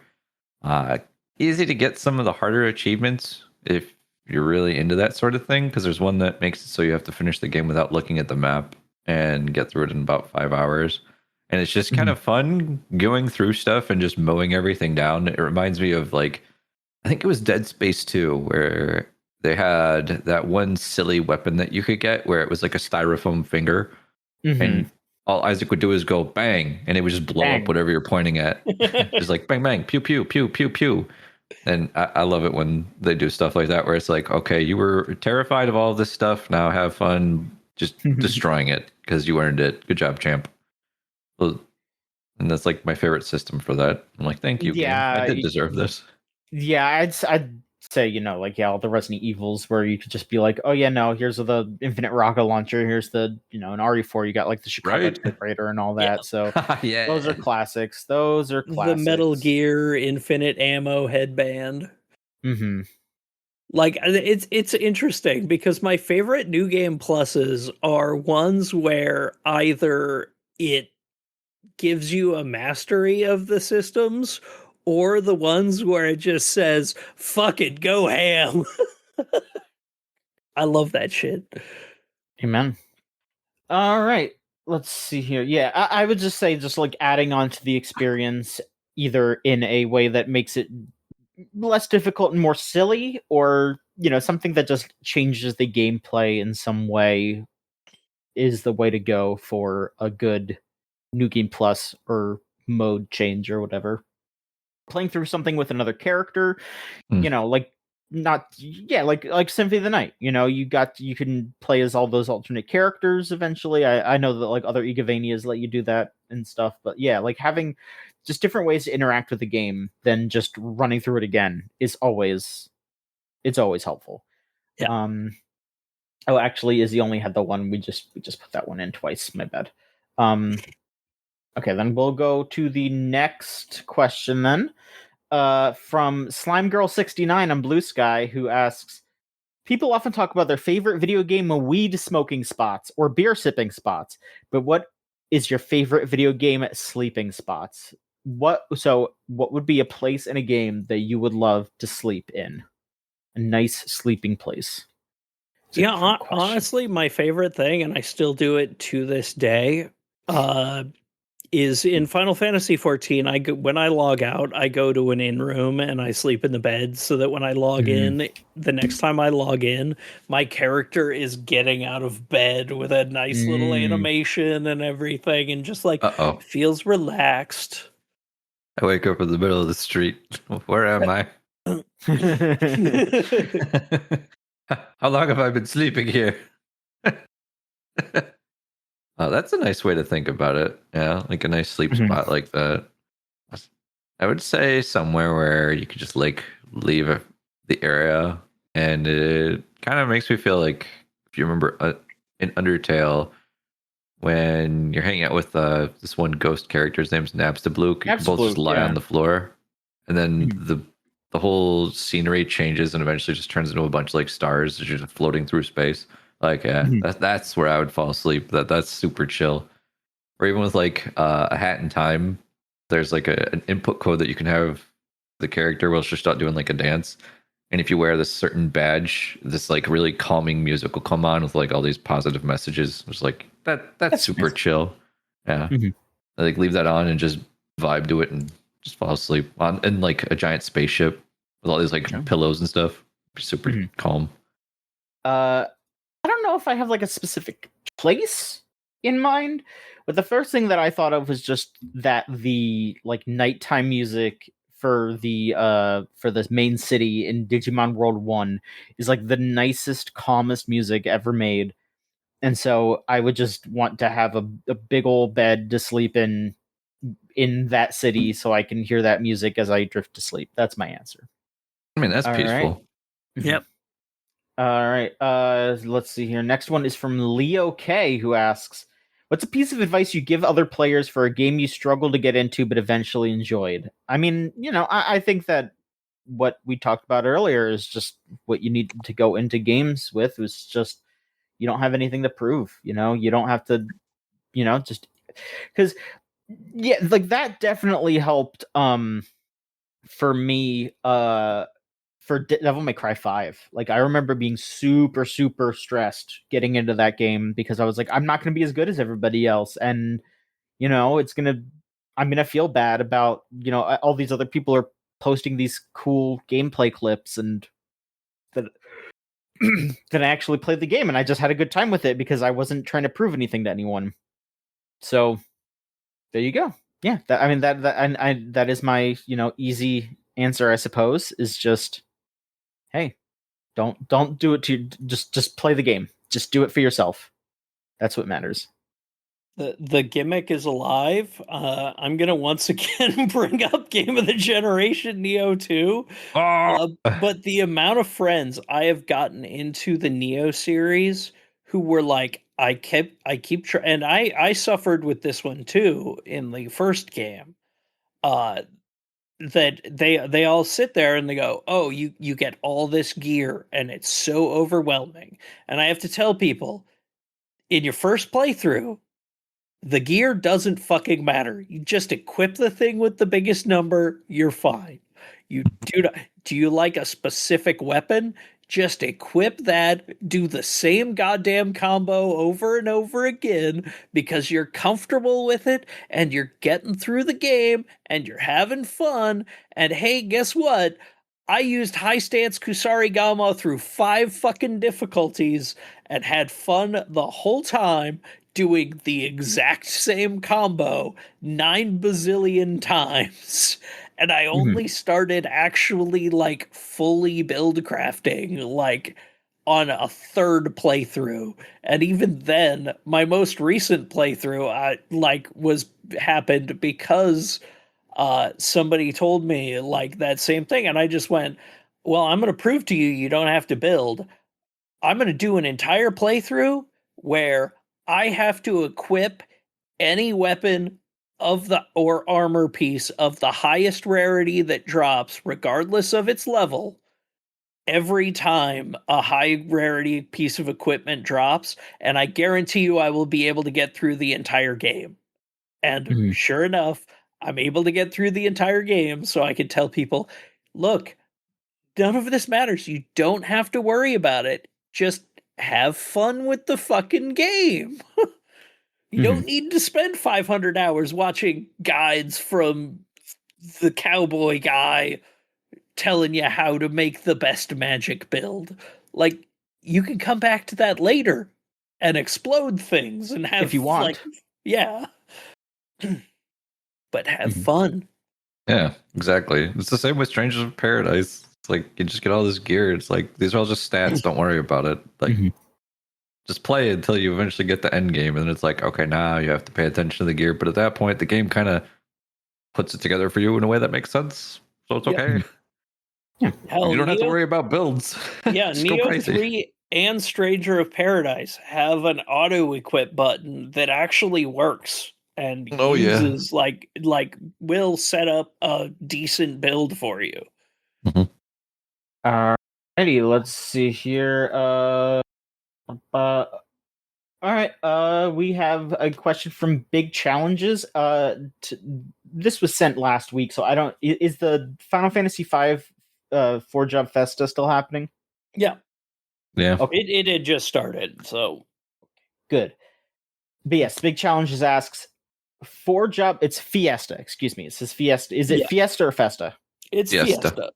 easy to get some of the harder achievements if you're really into that sort of thing, because there's one that makes it so you have to finish the game without looking at the map and get through it in about 5 hours. And it's just kind of fun going through stuff and just mowing everything down. It reminds me of, like, I think it was Dead Space 2, where they had that one silly weapon that you could get where it was like a styrofoam finger. And all Isaac would do is go bang, and it would just blow up whatever you're pointing at. Just like bang, bang, pew, pew, pew, pew, pew. And I love it when they do stuff like that, where it's like, okay, you were terrified of all of this stuff. Now have fun just destroying it because you earned it. Good job, champ. Well, and that's like my favorite system for that. I'm like, thank you. Yeah, game. I did deserve this. Yeah, I'd say, like, all the Resident Evils where you could just be like, oh yeah, no, here's the infinite rocket launcher, here's the, an RE4, you got like the Chicago typewriter and all that. So yeah, those are classics. The Metal Gear infinite ammo headband. Like, it's interesting because my favorite new game pluses are ones where either it gives you a mastery of the systems, or the ones where it just says, fuck it, go ham. I love that shit. Amen. All right. Let's see here. Yeah, I would just say just like adding on to the experience, either in a way that makes it less difficult and more silly, or, something that just changes the gameplay in some way, is the way to go for a good new game plus or mode change or whatever. Playing through something with another character, like Symphony of the Night. You can play as all those alternate characters eventually. I know that like other Igavanias let you do that and stuff, but yeah, like having just different ways to interact with the game than just running through it again is always helpful. Yeah. Oh, actually, Izzy only had the one. We just put that one in twice. My bad. Okay, then we'll go to the next question then. From SlimeGirl69 on Blue Sky, who asks, people often talk about their favorite video game weed smoking spots or beer sipping spots, but what is your favorite video game sleeping spots? What would be a place in a game that you would love to sleep in? A nice sleeping place. Yeah, honestly, my favorite thing, and I still do it to this day, is in Final Fantasy XIV. When I log out, I go to an in room and I sleep in the bed, so that when I log in, the next time I log in, my character is getting out of bed with a nice little animation and everything, and just like feels relaxed. I wake up in the middle of the street. Where am I? How long have I been sleeping here? That's a nice way to think about it. Yeah, like a nice sleep spot like that. I would say somewhere where you could just like leave the area, and it kind of makes me feel like, if you remember in Undertale, when you're hanging out with this one ghost character, his name's Nabstablook, you can both just lie on the floor, and then the whole scenery changes and eventually just turns into a bunch of like stars that are just floating through space. Like, yeah, that's where I would fall asleep. That's super chill. Or even with like a Hat in Time, there's like an input code that you can have the character will just start doing like a dance. And if you wear this certain badge, this like really calming music will come on with like all these positive messages. It's like that's super nice. chill. Yeah. Like leave that on and just vibe to it and just fall asleep on in like a giant spaceship with all these like pillows and stuff. Super calm. I don't know if I have like a specific place in mind, but the first thing that I thought of was just that the like nighttime music for the main city in Digimon World 1 is like the nicest, calmest music ever made. And so I would just want to have a big old bed to sleep in that city so I can hear that music as I drift to sleep. That's my answer. I mean, that's All peaceful. right. Yep. All right. Let's see here. Next one is from Leo K, who asks, "What's a piece of advice you give other players for a game you struggled to get into but eventually enjoyed?" I mean, I think that what we talked about earlier is just what you need to go into games with. Was just you don't have anything to prove. You don't have to. Just because like that definitely helped. For me. For Devil May Cry 5. Like I remember being super super stressed getting into that game because I was like I'm not going to be as good as everybody else and I'm going to feel bad about, all these other people are posting these cool gameplay clips and that that I actually played the game and I just had a good time with it because I wasn't trying to prove anything to anyone. So there you go. Yeah, that is my, easy answer I suppose is just hey, don't do it to just play the game. Just do it for yourself. That's what matters. The gimmick is alive. I'm gonna once again bring up Game of the Generation Neo 2. But the amount of friends I have gotten into the Neo series who were like, and I suffered with this one too in the first game. That they all sit there and they go, "Oh, you get all this gear and it's so overwhelming." And I have to tell people, in your first playthrough, the gear doesn't fucking matter. You just equip the thing with the biggest number, you're fine. Do you like a specific weapon? Just equip that, do the same goddamn combo over and over again because you're comfortable with it and you're getting through the game and you're having fun. And hey, guess what? I used high stance Kusarigama through 5 fucking difficulties and had fun the whole time doing the exact same combo 9 bazillion times. And I only started actually like fully build crafting like on a third playthrough. And even then, my most recent playthrough happened because somebody told me like that same thing. And I just went, well, I'm going to prove to you you don't have to build. I'm going to do an entire playthrough where I have to equip any weapon or armor piece of the highest rarity that drops, regardless of its level, every time a high rarity piece of equipment drops, and I guarantee you I will be able to get through the entire game. And sure enough, I'm able to get through the entire game, so I can tell people, look, none of this matters. You don't have to worry about it. Just have fun with the fucking game. You don't need to spend 500 hours watching guides from the cowboy guy telling you how to make the best magic build. Like, you can come back to that later and explode things and have, if you want. like, yeah. But have fun. Yeah, exactly. It's the same with Strangers of Paradise. It's like you just get all this gear. It's like these are all just stats. Don't worry about it. Like just play until you eventually get the end game, and then it's like, okay, now you have to pay attention to the gear. But at that point, the game kind of puts it together for you in a way that makes sense. So it's okay. Yeah, you don't have to worry about builds. Yeah, Neo 3 and Stranger of Paradise have an auto equip button that actually works and uses like will set up a decent build for you. Alrighty, let's see here. All right. We have a question from Big Challenges. This was sent last week, so I don't. Is the Final Fantasy V 4-Job Festa still happening? Yeah. Yeah. Okay. It had just started, so Good. But yes, Big Challenges asks 4-Job. It's Fiesta. Excuse me. It says Fiesta. Is it Fiesta or Festa? It's Fiesta.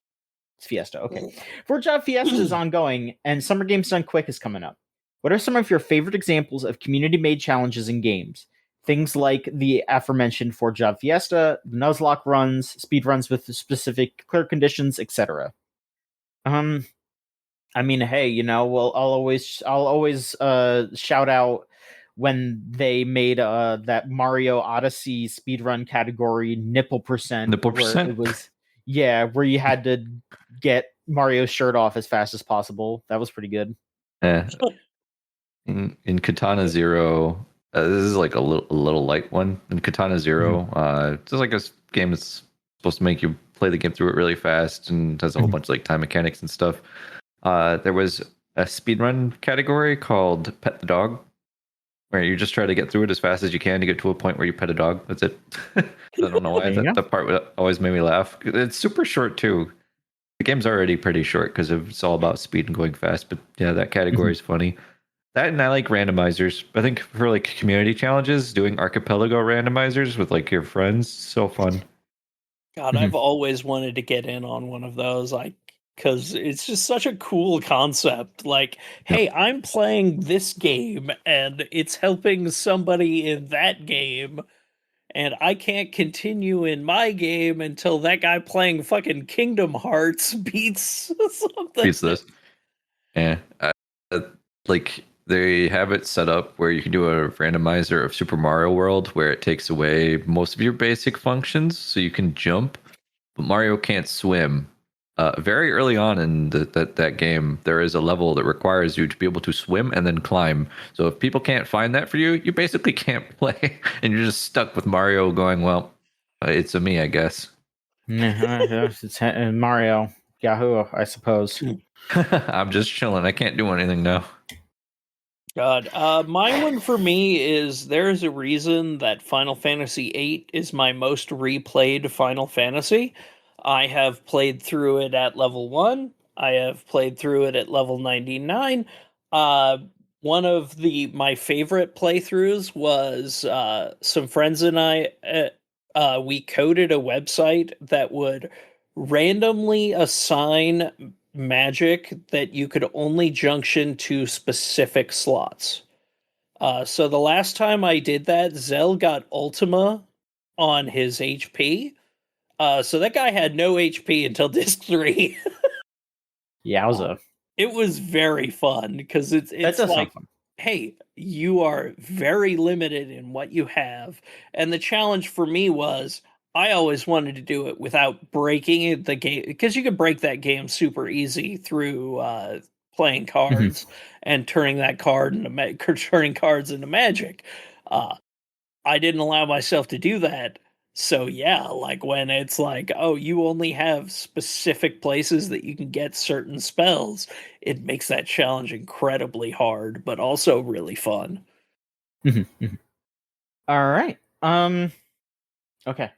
It's Fiesta. Okay. 4-Job Fiesta is ongoing, and Summer Games Done Quick is coming up. What are some of your favorite examples of community-made challenges in games? Things like the aforementioned 4-Job Fiesta, the Nuzlocke runs, speed runs with specific clear conditions, etc. I mean, hey, I'll always shout out when they made that Mario Odyssey speedrun category nipple percent. Nipple percent? It was, where you had to get Mario's shirt off as fast as possible. That was pretty good. Yeah. In Katana Zero, this is like a little light one. In Katana Zero, it's just like a game that's supposed to make you play the game through it really fast and has a whole bunch of like time mechanics and stuff. There was a speedrun category called Pet the Dog, where you just try to get through it as fast as you can to get to a point where you pet a dog. That's it. I don't know why that part always made me laugh. It's super short too. The game's already pretty short because it's all about speed and going fast. But yeah, that category is funny. That, and I like randomizers. I think for like community challenges, doing archipelago randomizers with like your friends, so fun. God, I've always wanted to get in on one of those, because it's just such a cool concept. Like, hey, I'm playing this game and it's helping somebody in that game, and I can't continue in my game until that guy playing fucking Kingdom Hearts beats something. Beats this. Yeah. Like, they have it set up where you can do a randomizer of Super Mario World where it takes away most of your basic functions, so you can jump, but Mario can't swim. Very early on in that game, there is a level that requires you to be able to swim and then climb. So if people can't find that for you, you basically can't play, and you're just stuck with Mario going, well, it's a me, I guess. It's Mario. Yahoo, I suppose. I'm just chilling. I can't do anything now. God, my one for me is there's a reason that Final Fantasy VIII is my most replayed Final Fantasy. I have played through it at level 1. I have played through it at level 99. One of my favorite playthroughs was some friends and I, we coded a website that would randomly assign magic that you could only junction to specific slots. So the last time I did that, Zell got Ultima on his HP. So that guy had no HP until disc 3. Yowza. It was very fun because it's like, hey, you are very limited in what you have. And the challenge for me was I always wanted to do it without breaking the game, because you could break that game super easy through playing cards and turning cards into magic. I didn't allow myself to do that. So yeah, like when it's like, oh, you only have specific places that you can get certain spells, it makes that challenge incredibly hard, but also really fun. All right. Okay.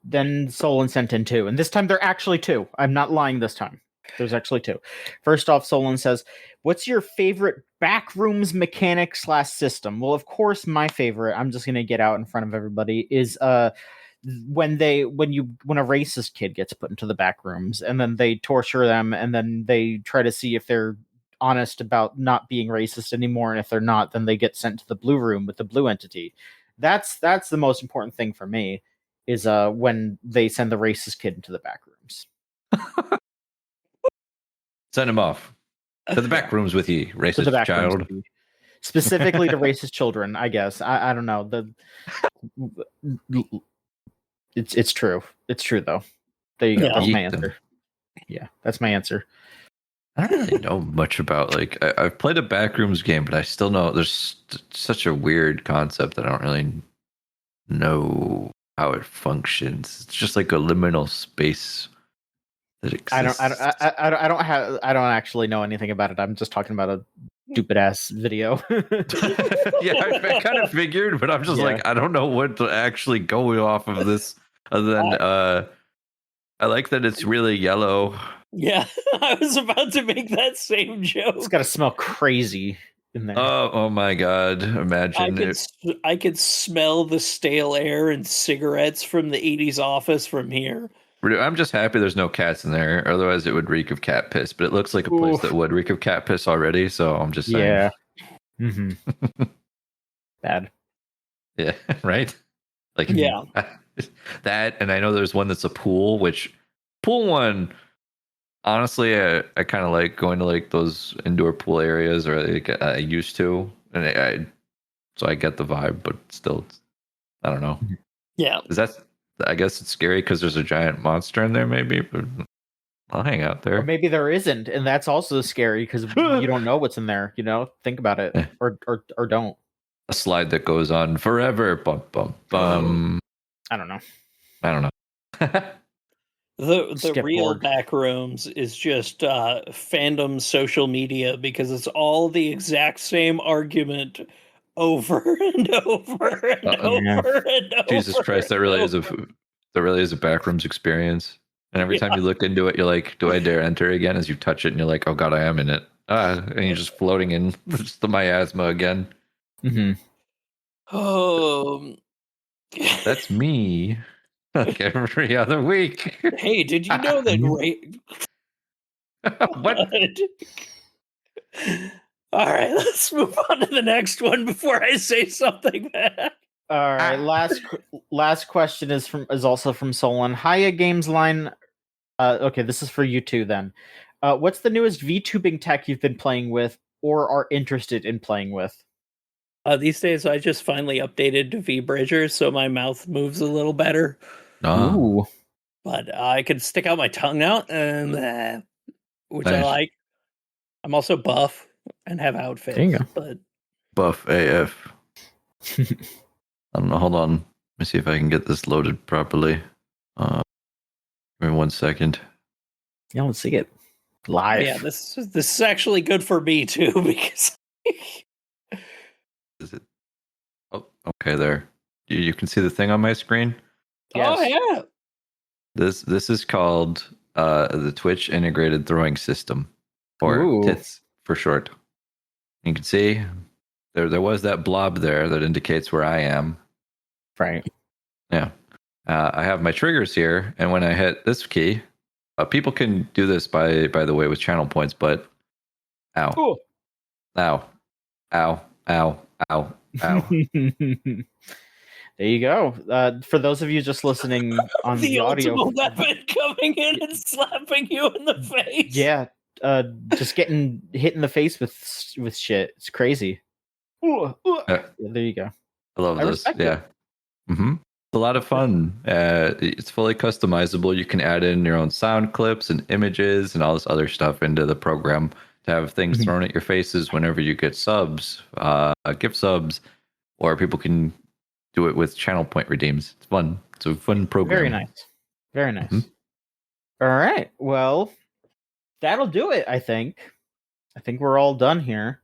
Then Solon sent in 2, and this time they're actually 2. I'm not lying this time. There's actually 2. First off, Solon says, what's your favorite backrooms mechanic / system? Well, of course, my favorite, I'm just going to get out in front of everybody, is when a racist kid gets put into the back rooms, and then they torture them, and then they try to see if they're honest about not being racist anymore, and if they're not, then they get sent to the blue room with the blue entity. That's the most important thing for me, is when they send the racist kid into the back rooms. Send him off to the back rooms with you, racist child. Specifically to racist children, I guess. I don't know. It's true. It's true though. There you go. That's my answer. Yeah, that's my answer. I don't really know much about, like, I've played a backrooms game, but I still know there's such a weird concept that I don't really know how it functions. It's just like a liminal space that exists. I don't actually know anything about it. I'm just talking about stupid ass video. Yeah, I kind of figured, but I'm just like, I don't know what to actually go off of this other than I like that it's really yellow. Yeah, I was about to make that same joke. It's got to smell crazy in there. Oh my god! Imagine I could smell the stale air and cigarettes from the '80s office from here. I'm just happy there's no cats in there. Otherwise, it would reek of cat piss. But it looks like a place that would reek of cat piss already. So I'm just saying. Yeah. Mm-hmm. Bad. Yeah. Right. Like yeah. That, and I know there's one that's a pool. Which pool one? Honestly, I kind of like going to like those indoor pool areas, or like I used to, and so I get the vibe, but still, I don't know. Yeah, I guess it's scary because there's a giant monster in there, maybe. But I'll hang out there. Or maybe there isn't, and that's also scary because you don't know what's in there. Think about it, or don't. A slide that goes on forever. Bum bum bum. I don't know. The real back rooms is just fandom social media, because it's all the exact same argument over and over and over and over. Jesus Christ, that really is a backrooms experience. And every time you look into it, you're like, do I dare enter again? As you touch it and you're like, oh god, I am in it. And you're just floating in just the miasma again. Mm-hmm. That's me. Like every other week. Hey, did you know that what? All right, let's move on to the next one before I say something bad. All right, last question is also from Solon. Hiya, Gamesline. Okay, this is for you two then. What's the newest VTubing tech you've been playing with or are interested in playing with? These days, I just finally updated to V-Bridger, so my mouth moves a little better. Ooh. But I can stick out my tongue now, which nice. I like. I'm also buff and have outfits. But buff AF. I don't know. Hold on. Let me see if I can get this loaded properly. Give me 1 second. Yeah, let's see it live. Yeah, this is actually good for me too, because. Is it? Oh, okay. There, you can see the thing on my screen. Yes. Oh yeah. This is called the Twitch Integrated Throwing System, or TITS for short. You can see there was that blob there that indicates where I am. Right. Yeah. I have my triggers here, and when I hit this key, people can do this by the way with channel points, but ow, cool. Ow, ow, ow, ow, ow. There you go. For those of you just listening on the audio, weapon coming in and slapping you in the face. Yeah, just getting hit in the face with shit. It's crazy. Yeah, there you go. I love this. Yeah. Mm-hmm. It's a lot of fun. It's fully customizable. You can add in your own sound clips and images and all this other stuff into the program to have things thrown at your faces whenever you get subs, gift subs, or people can do it with channel point redeems. It's fun. It's a fun program. Very nice. Very nice. Mm-hmm. All right. Well, that'll do it, I think. I think we're all done here.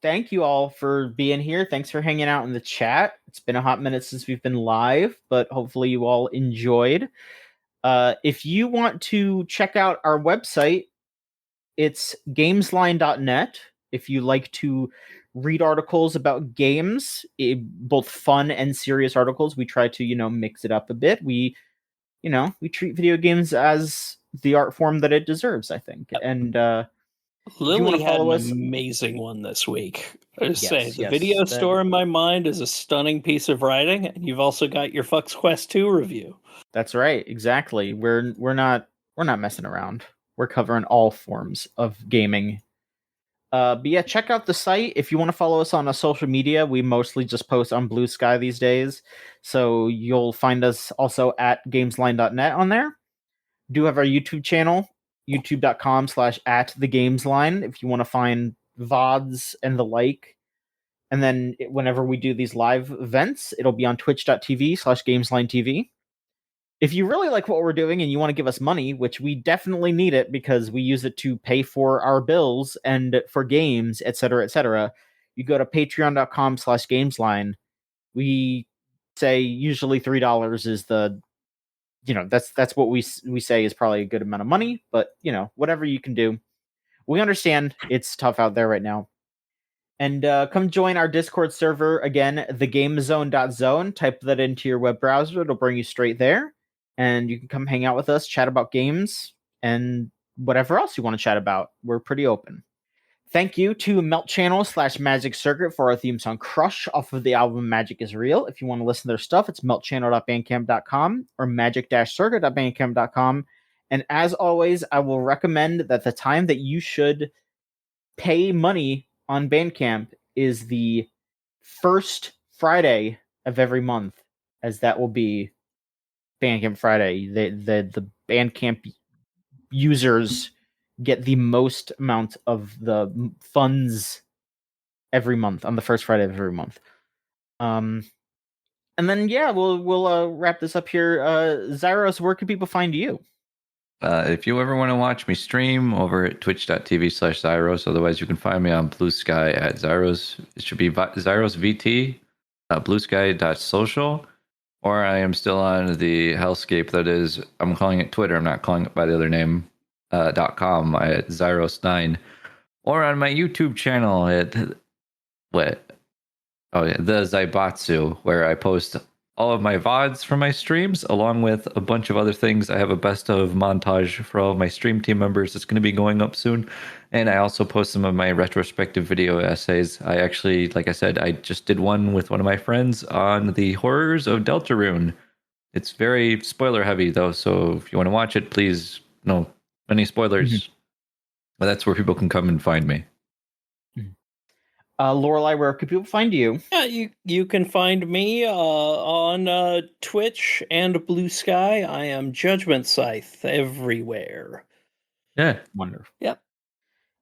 Thank you all for being here. Thanks for hanging out in the chat. It's been a hot minute since we've been live, but hopefully you all enjoyed. If you want to check out our website, it's gamesline.net. If you like to read articles about games, both fun and serious articles, we try to, mix it up a bit. We treat video games as the art form that it deserves, I think. And Lily had an amazing one this week. I say the video store in my mind is a stunning piece of writing, and you've also got your Fox Quest 2 review. That's right, exactly. We're not messing around. We're covering all forms of gaming. But yeah, check out the site. If you want to follow us on social media, we mostly just post on Blue Sky these days. So you'll find us also at gamesline.net on there. Do have our YouTube channel, youtube.com/@thegamesline, if you want to find VODs and the like. And then whenever we do these live events, it'll be on twitch.tv/GameslineTV. if you really like what we're doing and you want to give us money, which we definitely need it because we use it to pay for our bills and for games, etc., you go to patreon.com/gamesline. We say usually $3 is the, that's what we say is probably a good amount of money, but whatever you can do. We understand it's tough out there right now. And come join our Discord server again, thegamezone.zone. Type that into your web browser. It'll bring you straight there. And you can come hang out with us, chat about games, and whatever else you want to chat about. We're pretty open. Thank you to Melt Channel /Magic Circuit for our theme song Crush off of the album Magic is Real. If you want to listen to their stuff, it's meltchannel.bandcamp.com or magic-circuit.bandcamp.com. And as always, I will recommend that the time that you should pay money on Bandcamp is the first Friday of every month, as that will be Bandcamp Friday. The Bandcamp users get the most amount of the funds every month on the first Friday of every month. And then we'll wrap this up here. Xyros, where can people find you? If you ever want to watch me stream over at twitch.tv/Xyros, otherwise you can find me on Blue Sky at Xyros. It should be Xyros VT, bluesky.social, or I am still on the hellscape that is, I'm calling it Twitter, I'm not calling it by the other name, .com at Xyros9, or on my YouTube channel at, the Xybatsu, where I post all of my VODs from my streams, along with a bunch of other things. I have a best of montage for all of my stream team members that's going to be going up soon. And I also post some of my retrospective video essays. I actually, like I said, I just did one with one of my friends on the horrors of Deltarune. It's very spoiler heavy, though. So if you want to watch it, please, no any spoilers. Mm-hmm. But that's where people can come and find me. Lorelai, where can people find you? Yeah, you can find me on Twitch and Blue Sky. I am Judgment Scythe everywhere. Yeah. Wonderful. Yep.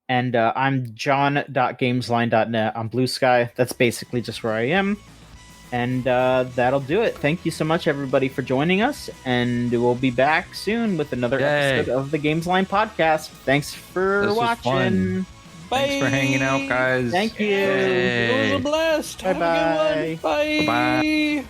And I'm john.gamesline.net on Blue Sky. That's basically just where I am. And that'll do it. Thank you so much, everybody, for joining us. And we'll be back soon with another episode of the Gamesline podcast. Thanks for watching. Bye. Thanks for hanging out, guys. Thank you. It was a blast. Bye-bye. Bye. Bye.